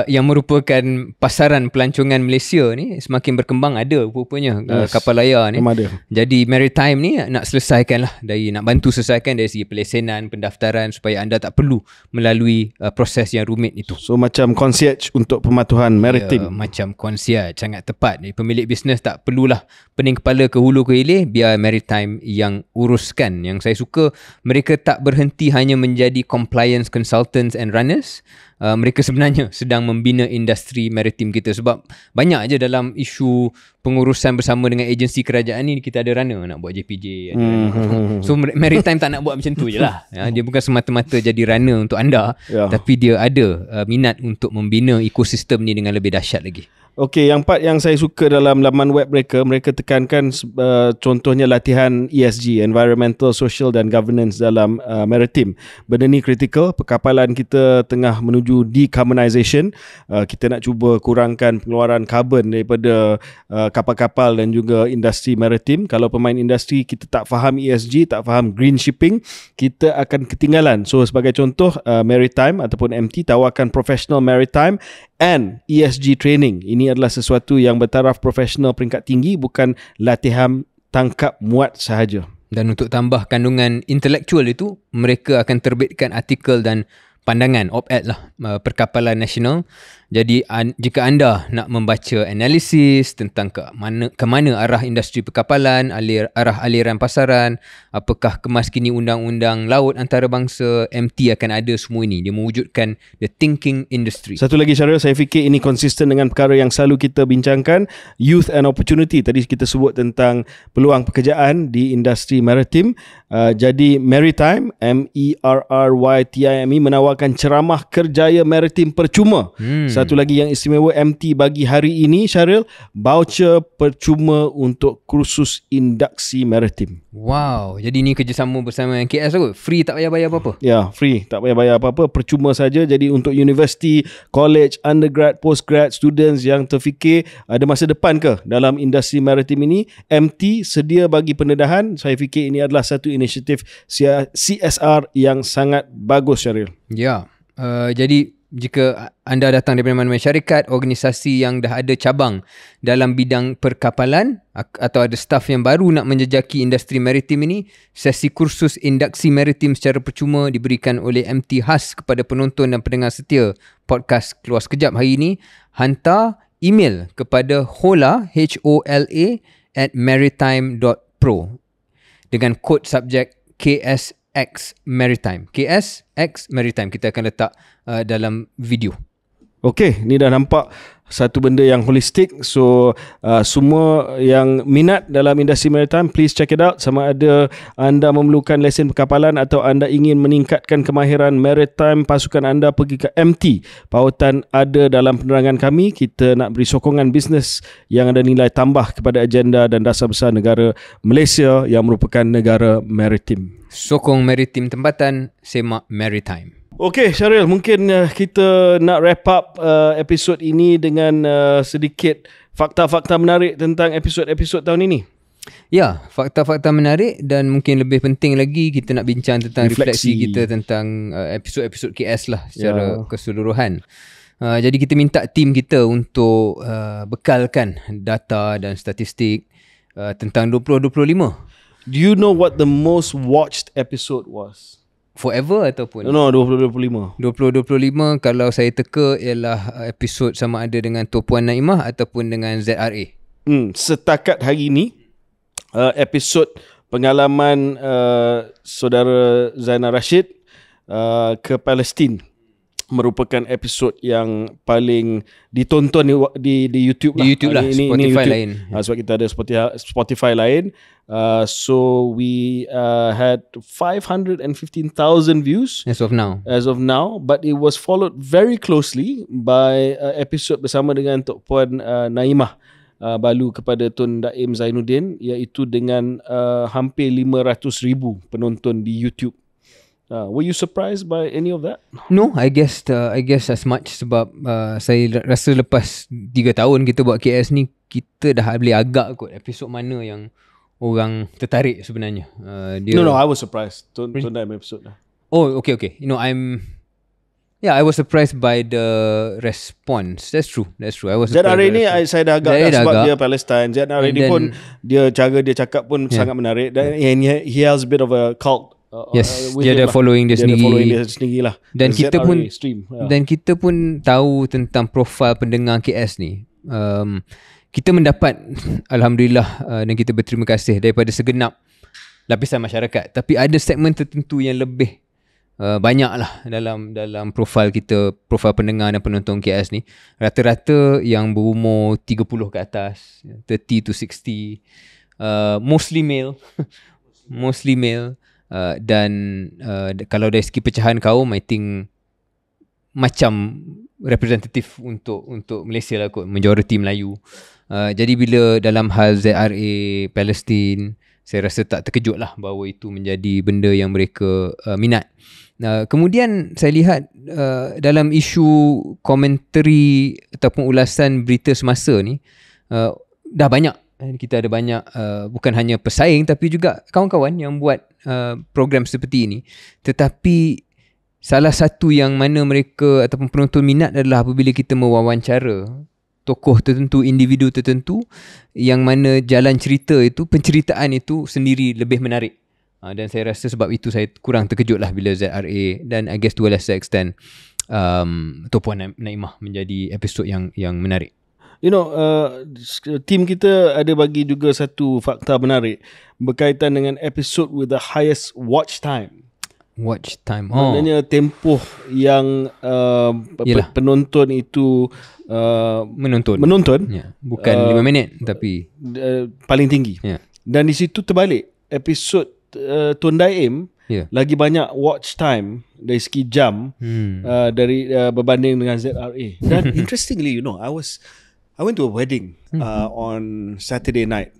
yang merupakan pasaran pelancongan Malaysia ni semakin berkembang, ada rupanya kapal layar ni. Jadi maritime ni nak selesaikan lah, nak bantu selesaikan dari segi pelesenan, pendaftaran, supaya anda tak perlu melalui proses yang rumit itu. So macam concierge untuk pematuhan maritim. Macam concierge, sangat tepat. Pemilik bisnes tak perlulah pening kepala ke hulu ke hilir, biar maritime yang uruskan. Yang saya suka, mereka tak berhenti hanya menjadi compliance consultants and runners. Mereka sebenarnya sedang membina industri maritim kita. Sebab banyak je dalam isu pengurusan bersama dengan agensi kerajaan ni, kita ada runner nak buat JPJ, ada runner. So maritime tak nak buat macam tu je lah. Dia bukan semata-mata jadi runner untuk anda, tapi dia ada minat untuk membina ekosistem ni dengan lebih dahsyat lagi. Okey, yang part yang saya suka dalam laman web mereka tekankan contohnya latihan ESG, Environmental, Social dan Governance dalam maritim. Benda ni kritikal. Perkapalan kita tengah menuju decarbonisation. Kita nak cuba kurangkan pengeluaran karbon daripada kapal-kapal dan juga industri maritim. Kalau pemain industri kita tak faham ESG, tak faham green shipping, kita akan ketinggalan. So sebagai contoh, Maritime ataupun MT tawarkan professional maritime and ESG training. Ini adalah sesuatu yang bertaraf profesional peringkat tinggi, bukan latihan tangkap muat sahaja. Dan untuk tambah kandungan intelektual itu, mereka akan terbitkan artikel dan pandangan, op-ed lah, Perkapalan Nasional. Jadi jika anda nak membaca analisis tentang ke mana arah industri perkapalan, arah aliran pasaran, apakah kemaskini undang-undang laut antarabangsa, MT akan ada semua ini. Dia mewujudkan the thinking industry. Satu lagi Syaril, saya fikir ini konsisten dengan perkara yang selalu kita bincangkan, youth and opportunity. Tadi kita sebut tentang peluang pekerjaan di industri maritim. Jadi Maritime, MERRYTIME, menawarkan ceramah kerjaya maritim percuma. Satu lagi yang istimewa MT bagi hari ini, Syaril, voucher percuma untuk kursus induksi maritim. Wow, jadi ni kerjasama bersama KS kot. Free, tak payah bayar apa-apa. Ya, free, tak payah bayar apa-apa, percuma saja. Jadi untuk universiti, college, undergrad, postgrad, students yang terfikir ada masa depan ke dalam industri maritim ini, MT sedia bagi pendedahan. Saya fikir ini adalah satu inisiatif CSR yang sangat bagus, Syaril. Ya, jadi jika anda datang daripada mana-mana syarikat, organisasi yang dah ada cabang dalam bidang perkapalan, atau ada staf yang baru nak menjejaki industri maritim ini, sesi kursus induksi maritim secara percuma diberikan oleh MT khas kepada penonton dan pendengar setia podcast Keluar Sekejap hari ini. Hantar email kepada hola, HOLA @maritime.pro. dengan kod subjek KSX Maritime. KSX Maritime kita akan letak dalam video. Okay, ni dah nampak satu benda yang holistik. So semua yang minat dalam industri maritime, please check it out. Sama ada anda memerlukan lesen perkapalan atau anda ingin meningkatkan kemahiran maritime pasukan anda, pergi ke MT. Pautan ada dalam penerangan kami. Kita nak beri sokongan bisnes yang ada nilai tambah kepada agenda dan dasar besar negara Malaysia yang merupakan negara maritim. Sokong maritim tempatan, semak maritime. Okay Syaril, mungkin kita nak wrap up episod ini dengan sedikit fakta-fakta menarik tentang episod-episod tahun ini. Ya, fakta-fakta menarik dan mungkin lebih penting lagi kita nak bincang tentang refleksi kita tentang episod-episod KS lah secara keseluruhan. Jadi kita minta tim kita untuk bekalkan data dan statistik tentang 2025. Do you know what the most watched episode was? Forever ataupun? No, 2025. 2025 kalau saya teka ialah episod sama ada dengan Puan Naimah ataupun dengan ZRA. Setakat hari ini episod pengalaman saudara Zainal Rashid ke Palestin merupakan episod yang paling ditonton di YouTube lah. Di YouTube lah, ini Spotify YouTube lain. Sebab kita ada Spotify lain. So we had 515,000 views As of now, but it was followed very closely by episode bersama dengan Tok Puan Naimah Balu kepada Tun Daim Zainuddin, iaitu dengan hampir 500,000 penonton di YouTube. Were you surprised by any of that? No, I guess as much sebab saya rasa lepas 3 tahun kita buat KS ni, kita dah boleh agak kot episod mana yang orang tertarik sebenarnya. No, I was surprised. Tun Daim episode lah. Oh, okay. I was surprised by the response. That's true. I was ZRA ni saya dah agak sebab dia Palestine. ZRA ni pun cara dia cakap pun sangat menarik dan he has a bit of a cult. Yes, dia ada following dia sendiri lah. Dan kita pun dan kita pun tahu tentang profil pendengar KS ni. Kita mendapat alhamdulillah dan kita berterima kasih daripada segenap lapisan masyarakat. Tapi ada segmen tertentu yang lebih banyak lah dalam profil kita, profil pendengar dan penonton KS ni. Rata-rata yang berumur 30 ke atas, 30 to 60, mostly male. Dan kalau dari segi pecahan kaum, I think macam representatif untuk Malaysia lah kot, majoriti Melayu. Jadi bila dalam hal ZRA Palestin, saya rasa tak terkejut lah bahawa itu menjadi benda yang mereka minat. Kemudian saya lihat dalam isu komentari ataupun ulasan berita semasa ni, dah banyak. Kita ada banyak bukan hanya pesaing tapi juga kawan-kawan yang buat program seperti ini. Tetapi salah satu yang mana mereka ataupun penonton minat adalah apabila kita mewawancara tokoh tertentu, individu tertentu yang mana jalan cerita itu, penceritaan itu sendiri lebih menarik. Dan saya rasa sebab itu saya kurang terkejut lah bila ZRA dan I guess to a lesser extent Puan Naimah menjadi episod yang menarik. You know, tim kita ada bagi juga satu fakta menarik berkaitan dengan episode with the highest watch time. Maknanya tempoh yang penonton itu menonton. Ya, bukan 5 minit tapi paling tinggi. Ya. Dan di situ terbalik, episod Tun Daim lagi banyak watch time dari segi jam dari berbanding dengan ZRA. Dan interestingly, you know, I went to a wedding on Saturday night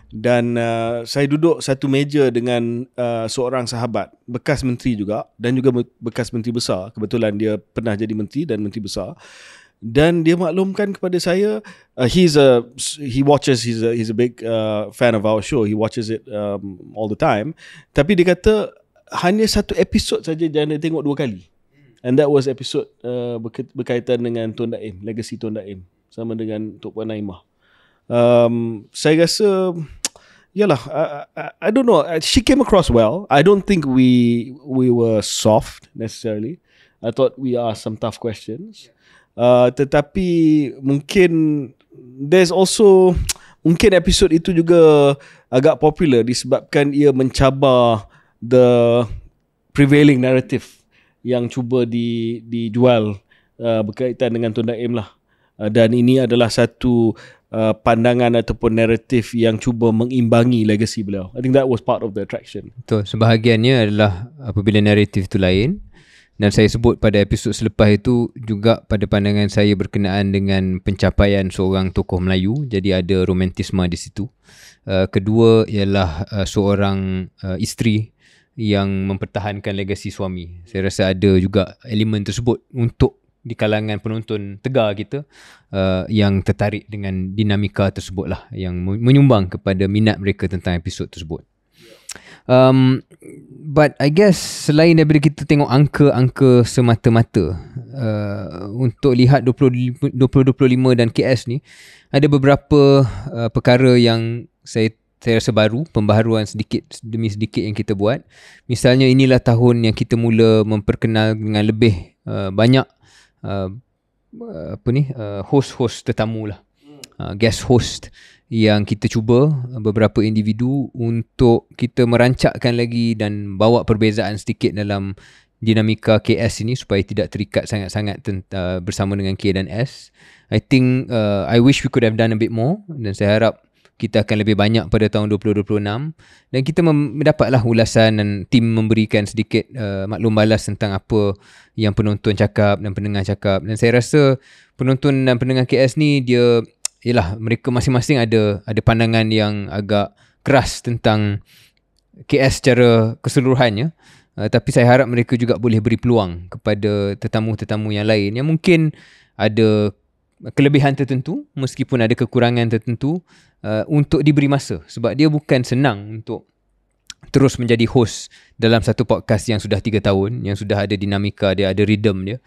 dan saya duduk satu meja dengan seorang sahabat, bekas menteri juga dan juga bekas menteri besar. Kebetulan dia pernah jadi menteri dan menteri besar. Dan dia maklumkan kepada saya, he's a big fan of our show. He watches it all the time. Tapi dia kata hanya satu episod saja jangan dia tengok 2 kali. And that was episode berkaitan dengan Tun Daim, legacy Tun Daim sama dengan Tok Puan Naimah. Saya rasa yalah, I don't know, she came across well. I don't think we were soft necessarily. I thought we asked some tough questions. Tetapi mungkin there's also mungkin episod itu juga agak popular disebabkan ia mencabar the prevailing narrative yang cuba dijual berkaitan dengan Tun Daim lah. Dan ini adalah satu pandangan ataupun naratif yang cuba mengimbangi legacy beliau. I think that was part of the attraction. Betul, sebahagiannya adalah apabila naratif tu lain, dan saya sebut pada episod selepas itu juga pada pandangan saya berkenaan dengan pencapaian seorang tokoh Melayu, jadi ada romantisme di situ. Kedua ialah seorang isteri yang mempertahankan legasi suami. Saya rasa ada juga elemen tersebut untuk di kalangan penonton tegar kita yang tertarik dengan dinamika tersebut lah, yang menyumbang kepada minat mereka tentang episod tersebut. But I guess selain daripada kita tengok angka-angka semata-mata, untuk lihat 2025 dan KS ni, ada beberapa perkara yang saya rasa baru, pembaharuan sedikit demi sedikit yang kita buat. Misalnya inilah tahun yang kita mula memperkenal dengan lebih banyak host-host tetamu lah, guest host, yang kita cuba beberapa individu untuk kita merancakkan lagi dan bawa perbezaan sedikit dalam dinamika KS ini supaya tidak terikat sangat-sangat bersama dengan K dan S. I think I wish we could have done a bit more, dan saya harap kita akan lebih banyak pada tahun 2026, dan kita mendapatlah ulasan dan tim memberikan sedikit maklum balas tentang apa yang penonton cakap dan pendengar cakap. Dan saya rasa penonton dan pendengar KS ni mereka masing-masing ada pandangan yang agak keras tentang KS secara keseluruhannya. Tapi saya harap mereka juga boleh beri peluang kepada tetamu-tetamu yang lain yang mungkin ada kelebihan tertentu meskipun ada kekurangan tertentu, untuk diberi masa, sebab dia bukan senang untuk terus menjadi host dalam satu podcast yang sudah 3 tahun, yang sudah ada dinamika dia, ada rhythm dia.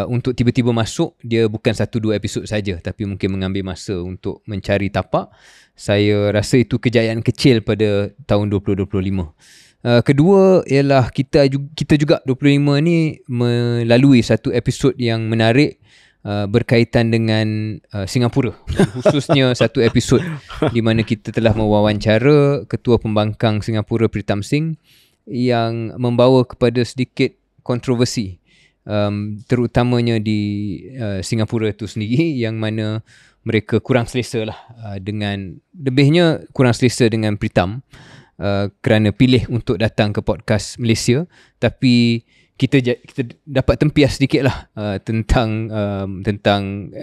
Untuk tiba-tiba masuk, dia bukan 1-2 episod saja, tapi mungkin mengambil masa untuk mencari tapak. Saya rasa itu kejayaan kecil pada tahun 2025. Kedua ialah kita juga 25 ni melalui satu episod yang menarik berkaitan dengan Singapura, khususnya satu episod di mana kita telah mewawancara Ketua Pembangkang Singapura Pritam Singh, yang membawa kepada sedikit kontroversi, terutamanya di Singapura itu sendiri, yang mana mereka kurang selesa lah lebihnya kurang selesa dengan Pritam kerana pilih untuk datang ke podcast Malaysia. Tapi kita dapat tempias sedikit lah tentang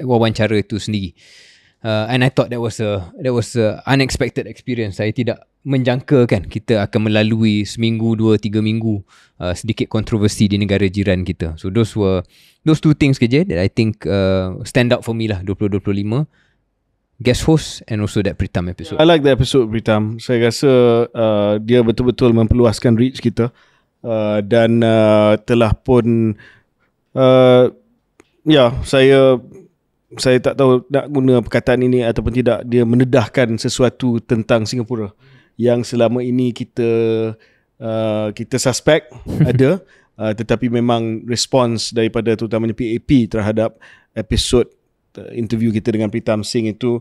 wawancara itu sendiri. And I thought that was a unexpected experience. Saya tidak menjangka kan kita akan melalui seminggu, 2-3 minggu sedikit kontroversi di negara jiran kita. So those two things kerja that I think stand out for me lah 2025. Guest host and also that Pritam episode. I like the episode Pritam. Saya rasa dia betul-betul memperluaskan reach kita. Dan telah pun saya tak tahu nak guna perkataan ini ataupun tidak, dia mendedahkan sesuatu tentang Singapura yang selama ini kita suspek ada, tetapi memang respons daripada terutamanya PAP terhadap episod interview kita dengan Pritam Singh itu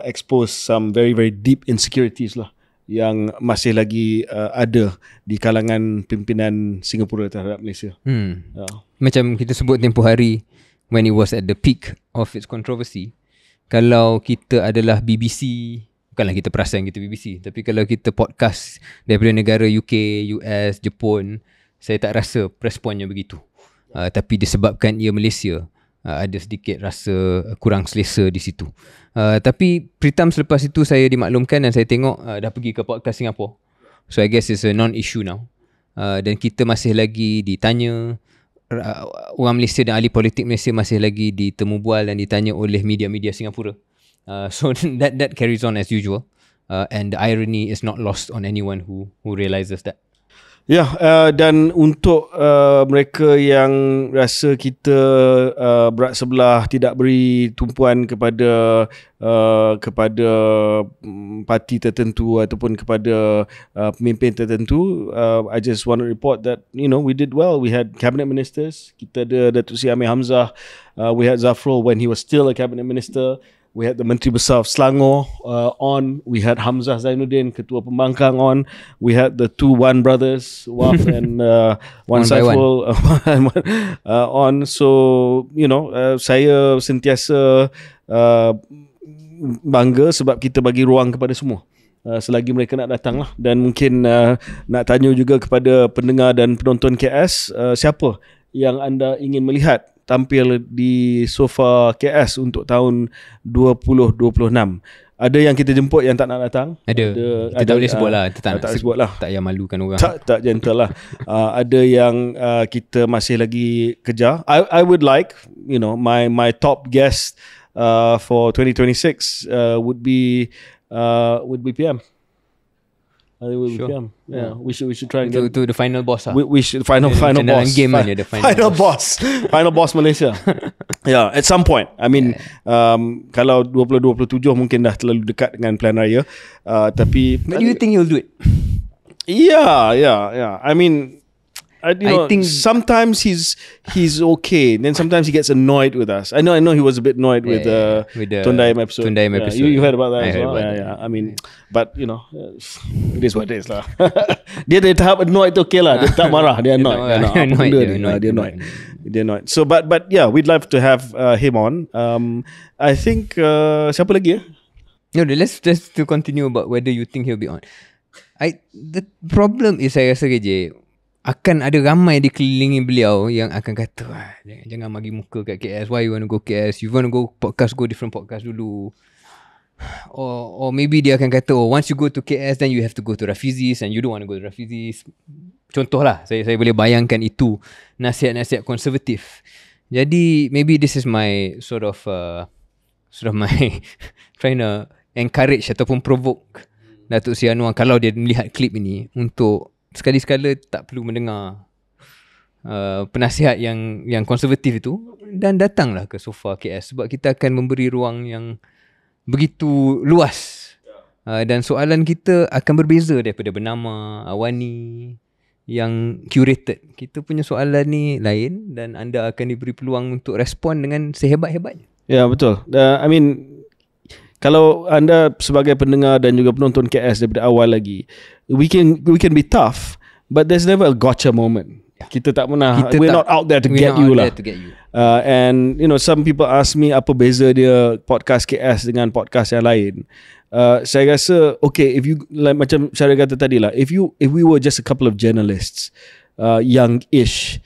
expose some very very deep insecurities lah yang masih lagi ada di kalangan pimpinan Singapura terhadap Malaysia. Macam kita sebut tempoh hari, when it was at the peak of its controversy, kalau kita adalah BBC, bukanlah kita perasan kita BBC, tapi kalau kita podcast daripada negara UK, US, Jepun, saya tak rasa responnya begitu. Tapi disebabkan ia Malaysia, ada sedikit rasa kurang selesa di situ. Tapi Pritam selepas itu saya dimaklumkan dan saya tengok dah pergi ke podcast Singapura. So I guess it's a non-issue now. Dan kita masih lagi ditanya, orang Malaysia dan ahli politik Malaysia masih lagi ditemu bual dan ditanya oleh media-media Singapura. So that carries on as usual. And the irony is not lost on anyone who realizes that. Ya, dan untuk mereka yang rasa kita berat sebelah, tidak beri tumpuan kepada parti tertentu ataupun kepada pemimpin tertentu, I just want to report that we did well. We had cabinet ministers. Kita ada Datuk Seri Amir Hamzah. We had Zafrul when he was still a cabinet minister. We had the Menteri Besar of Selangor on. We had Hamzah Zainuddin, Ketua Pembangkang on. We had the two Wan brothers, Waf and Wan Saiful on. So, saya sentiasa bangga sebab kita bagi ruang kepada semua. Selagi mereka nak datang lah. Dan mungkin nak tanya juga kepada pendengar dan penonton KS, siapa yang anda ingin melihat tampil di sofa KS untuk tahun 2026. Ada yang kita jemput yang tak nak datang. Ada. Kita tak boleh sebut lah. Kita tak sebut lah. Tak payah malukan orang. Tak gentle lah. Ada yang kita masih lagi kejar. I would like, my top guest for 2026 would be PM. I think would be PM. Yeah, we should try and get to the final boss lah. We should final boss. Game aja the final boss. Final boss Malaysia. Yeah, at some point. I mean, kalau 2027 mungkin dah terlalu dekat dengan plan raya. Tapi But do you think he'll do it? Yeah. I mean, I think sometimes he's okay, then sometimes he gets annoyed with us. I know he was a bit annoyed with the Tondayam episode. You heard about that as well. Yeah. I mean, but it is what it is lah. Dia tahap annoyed tu okay lah. Dia tak marah, dia annoyed. Dia annoyed. So but yeah, we'd love to have him on. I think siapa lagi? No, let's just to continue about whether you think he'll be on. The problem is saya rasa je akan ada ramai dikelilingi beliau yang akan kata jangan bagi muka kat KS. Why you want to go KS? You want to go podcast, go different podcast dulu. Or maybe dia akan kata once you go to KS then you have to go to Rafizi's and you don't want to go to Rafizi's. Contoh lah, saya boleh bayangkan itu nasihat-nasihat konservatif. Jadi maybe this is my sort of my trying to encourage ataupun provoke Datuk Seri Anwar kalau dia melihat klip ini untuk sekali-sekala tak perlu mendengar penasihat yang konservatif itu dan datanglah ke sofa KS sebab kita akan memberi ruang yang begitu luas dan soalan kita akan berbeza daripada bernama Awani yang curated. Kita punya soalan ni lain dan anda akan diberi peluang untuk respon dengan sehebat-hebatnya. Ya, betul. I mean, kalau anda sebagai pendengar dan juga penonton KS daripada awal lagi, we can be tough, but there's never a gotcha moment. Kita tak pernah, we're not out there to get you lah. And some people ask me apa beza dia podcast KS dengan podcast yang lain. Saya rasa okay, if you like macam Syaril kata tadi lah, if we were just a couple of journalists, young-ish,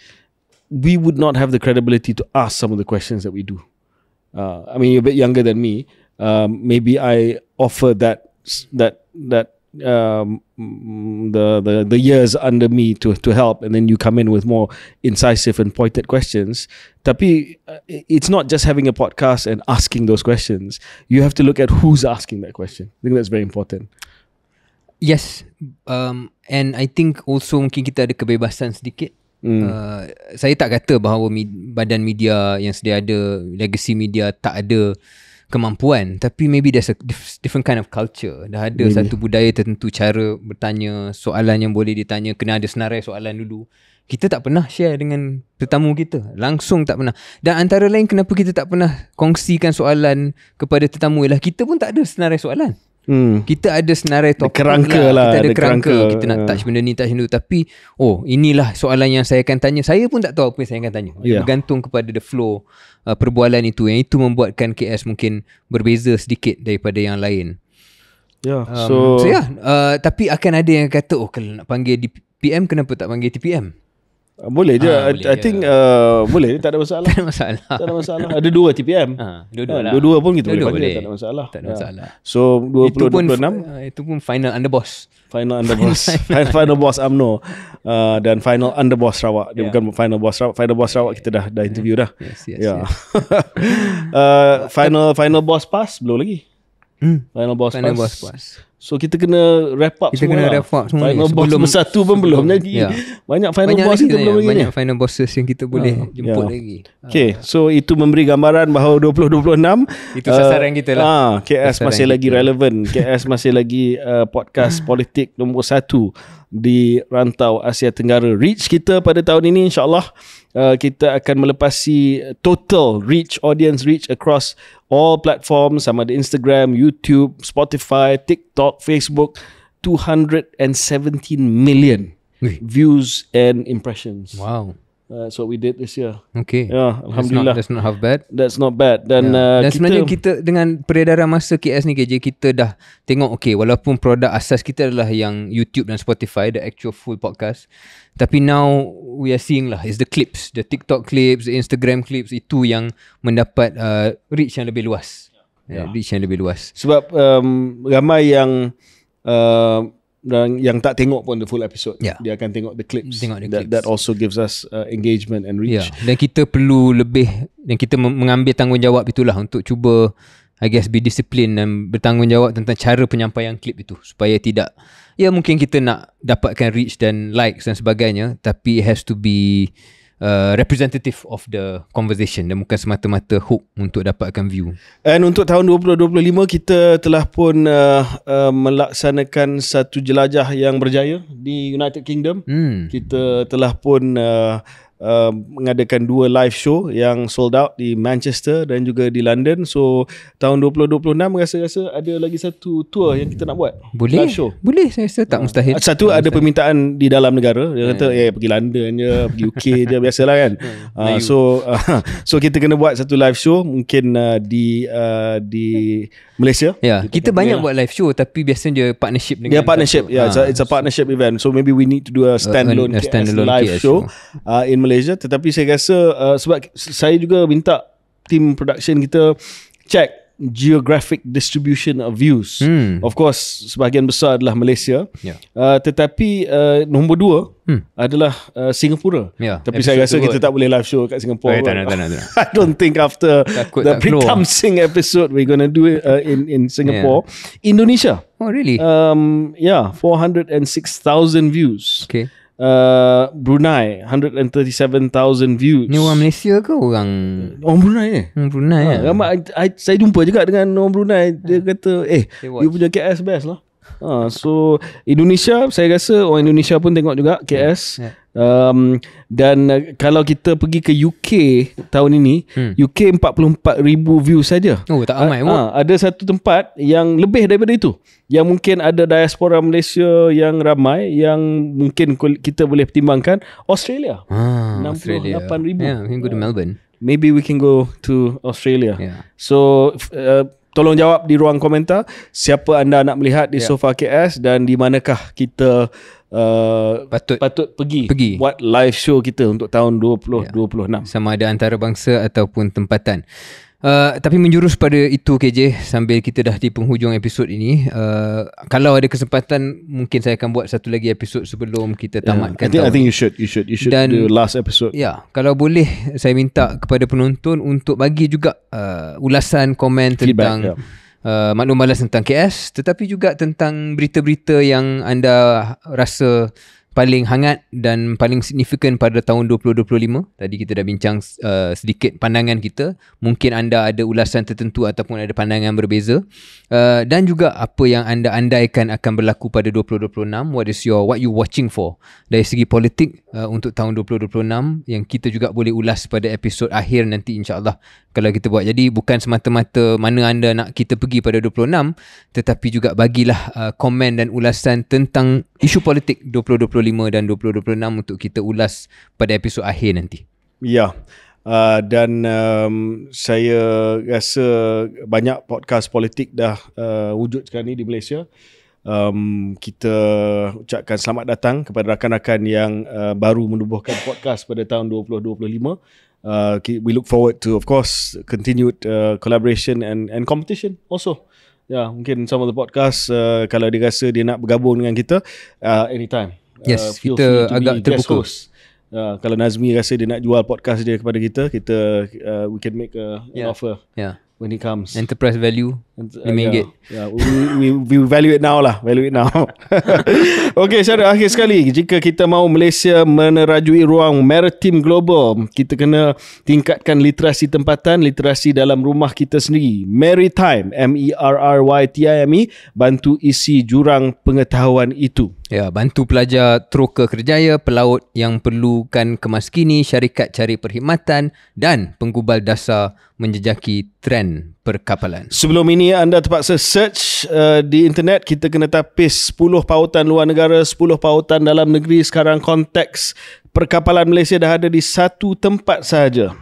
we would not have the credibility to ask some of the questions that we do. I mean, you're a bit younger than me. Maybe I offer the years under me to help, and then you come in with more incisive and pointed questions. Tapi it's not just having a podcast and asking those questions. You have to look at who's asking that question. I think that's very important. Yes, and I think also mungkin kita ada kebebasan sedikit. Saya tak kata bahawa badan media yang sedia ada, legacy media tak ada kemampuan, tapi maybe there's a different kind of culture. Dah ada satu budaya tertentu, cara bertanya, soalan yang boleh ditanya, kena ada senarai soalan dulu. Kita tak pernah share dengan tetamu kita, langsung tak pernah. Dan antara lain kenapa kita tak pernah kongsikan soalan kepada tetamu ialah kita pun tak ada senarai soalan. Kita ada senarai topik kerangka lah. Kita ada kerangka. Kita nak touch benda ni, touch benda tu. Tapi inilah soalan yang saya akan tanya. Saya pun tak tahu apa yang saya akan tanya. Bergantung kepada the flow perbualan itu. Yang itu membuatkan KS mungkin berbeza sedikit daripada yang lain. Tapi akan ada yang kata kalau nak panggil di PM, kenapa tak panggil TPM? Boleh je. I think boleh, tak ada masalah. Tak ada masalah. Ada dua TPM. Dua-dua pun kita boleh panggil, tak ada masalah. Tak ada masalah. So 2026 itu pun final underboss. Final underboss. Final boss UMNO dan final underboss Sarawak. Dia bukan final boss Sarawak. Final boss Sarawak kita dah interview dah. Yes. Final boss pass belum lagi. Final boss pass. So kita kena wrap up semua. Final boss bersatu pun belum lagi. Banyak final boss kita belum lagi. Banyak final bosses yang kita boleh jemput lagi. Okay, so itu memberi gambaran bahawa 2026 itu sasaran kita lah. KS masih lagi relevan. KS masih lagi podcast politik nombor 1 di rantau Asia Tenggara. Reach kita pada tahun ini insyaAllah kita akan melepasi total reach, audience reach across all platforms, sama ada Instagram, YouTube, Spotify, TikTok, Facebook, 217 million views and impressions. Wow. That's what we did this year. Okay. Yeah, Alhamdulillah. That's not half bad. That's not bad. Dan, Dan sebenarnya kita dengan peredaran masa KS ni KJ, kita dah tengok walaupun produk asas kita adalah yang YouTube dan Spotify, the actual full podcast, tapi now we are seeing lah, is the clips, the TikTok clips, the Instagram clips, itu yang mendapat reach yang lebih luas. Reach yang lebih luas. Sebab ramai yang yang tak tengok pun the full episode. Dia akan tengok the clips. That also gives us engagement and reach. Dan kita perlu lebih, dan kita mengambil tanggungjawab itulah untuk cuba, I guess, be discipline dan bertanggungjawab tentang cara penyampaian klip itu, supaya tidak, mungkin kita nak dapatkan reach dan likes dan sebagainya, tapi it has to be representative of the conversation dan bukan semata-mata hook untuk dapatkan view. And untuk tahun 2025 kita telah pun melaksanakan satu jelajah yang berjaya di United Kingdom. Kita telah pun mengadakan 2 live show yang sold out di Manchester dan juga di London. So tahun 2026 rasa-rasa ada lagi satu tour yang kita nak buat. Boleh. Live show. Boleh, saya rasa tak mustahil. Satu ada permintaan di dalam negara. Dia kata pergi London je, pergi UK je, biasalah kan. So kita kena buat satu live show mungkin di Malaysia. Kita banyak buat live show, tapi biasanya dia partnership dengan partnership. It's a partnership event. So maybe we need to do a standalone live show in Malaysia. Tetapi saya rasa sebab saya juga minta team production kita check geographic distribution of views. Of course sebahagian besar adalah Malaysia, tetapi nombor 2 adalah Singapura. Tapi saya rasa kita tak boleh live show kat Singapura. Tak nak. I don't think after the Become Sing episode we're gonna do it in Singapore. Indonesia. Oh really? 406,000 views. Okay. Brunei 137,000 views. Ni orang Malaysia ke orang Brunei ni? Brunei ramai, saya jumpa juga dengan orang Brunei. Dia kata you punya KS best lah. So Indonesia, saya rasa orang Indonesia pun tengok juga KS. Dan kalau kita pergi ke UK tahun ini, UK 44,000 views saja. Tak ramai pun. Ada satu tempat yang lebih daripada itu, yang mungkin ada diaspora Malaysia yang ramai, yang mungkin kita boleh pertimbangkan. Australia, 68,000. We can go to Melbourne. Maybe we can go to Australia. So tolong jawab di ruang komentar siapa anda nak melihat di Sofa KS dan di manakah kita patut pergi buat live show kita untuk tahun 2026. Sama ada antarabangsa ataupun tempatan. Tapi menjurus pada itu KJ, sambil kita dah di penghujung episod ini, kalau ada kesempatan mungkin saya akan buat satu lagi episod sebelum kita tamatkan. I think you should dan, do last episode. Kalau boleh saya minta kepada penonton untuk bagi juga ulasan, komen tentang maklum balas tentang KS, tetapi juga tentang berita-berita yang anda rasa paling hangat dan paling signifikan pada tahun 2025. Tadi kita dah bincang sedikit pandangan kita. Mungkin anda ada ulasan tertentu ataupun ada pandangan berbeza. Dan juga apa yang anda andaikan akan berlaku pada 2026. What you watching for dari segi politik untuk tahun 2026, yang kita juga boleh ulas pada episod akhir nanti insyaAllah kalau kita buat. Jadi bukan semata-mata mana anda nak kita pergi pada 26, tetapi juga bagilah komen dan ulasan tentang isu politik 2025 dan 2026 untuk kita ulas pada episod akhir nanti. Dan saya rasa banyak podcast politik dah wujud sekarang ni di Malaysia. Kita ucapkan selamat datang kepada rakan-rakan yang baru menubuhkan podcast pada tahun 2025. We look forward to, of course, continued collaboration and competition also. Mungkin some of the podcast kalau dia rasa dia nak bergabung dengan kita, anytime. Kita agak terbuka. Kalau Nazmi rasa dia nak jual podcast dia kepada kita, we can make an offer when he comes. Enterprise value RM5. Yeah, we value it now lah. Value it now. Okay, Syaril, akhir sekali, jika kita mahu Malaysia menerajui ruang maritim global, kita kena tingkatkan literasi tempatan, literasi dalam rumah kita sendiri. Maritime, MERRYTIME, bantu isi jurang pengetahuan itu. Ya, bantu pelajar teroka kerjaya, pelaut yang perlukan kemas kini, syarikat cari perkhidmatan dan penggubal dasar menjejaki trend perkapalan. Sebelum ini anda terpaksa search di internet, kita kena tapis 10 pautan luar negara, 10 pautan dalam negeri. Sekarang konteks perkapalan Malaysia dah ada di satu tempat sahaja.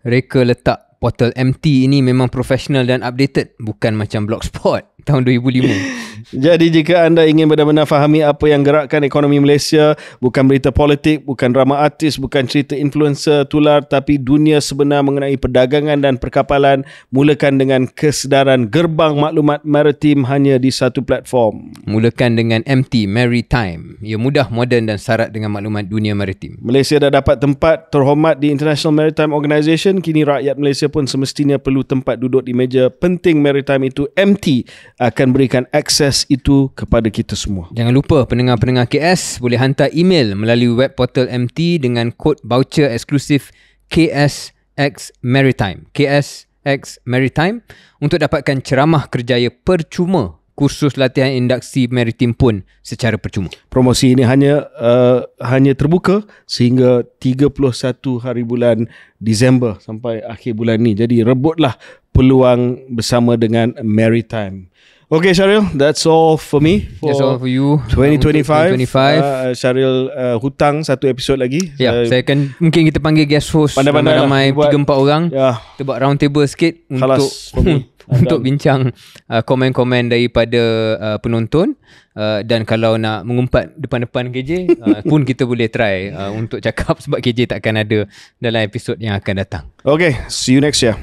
Reka letak portal MT ini memang profesional dan updated, bukan macam Blogspot tahun 2005. Jadi jika anda ingin benar-benar fahami apa yang gerakkan ekonomi Malaysia, bukan berita politik, bukan drama artis, bukan cerita influencer tular, tapi dunia sebenar mengenai perdagangan dan perkapalan, mulakan dengan kesedaran gerbang maklumat maritim hanya di satu platform. Mulakan dengan MT Maritime. Ia mudah, moden dan syarat dengan maklumat dunia maritim. Malaysia dah dapat tempat terhormat di International Maritime Organisation. Kini rakyat Malaysia pun semestinya perlu tempat duduk di meja penting maritime itu. MT akan berikan akses itu kepada kita semua. Jangan lupa pendengar-pendengar KS boleh hantar email melalui web portal MT dengan kod voucher eksklusif KSX Maritime. KSX Maritime untuk dapatkan ceramah kerjaya percuma. Kursus latihan induksi maritim pun secara percuma. Promosi ini hanya terbuka sehingga 31 hari bulan Disember sampai akhir bulan ni. Jadi rebutlah peluang bersama dengan Maritime. Okay, Syaril, that's all for me. That's all for you. 2025. Syaril hutang satu episod lagi. Ya, saya akan mungkin kita panggil guest host ramai-ramai 3-4 orang. Ya. Kita buat round table sikit untuk bincang komen-komen daripada penonton, dan kalau nak mengumpat depan-depan KJ pun kita boleh try untuk cakap, sebab KJ takkan ada dalam episod yang akan datang. Okay, see you next year.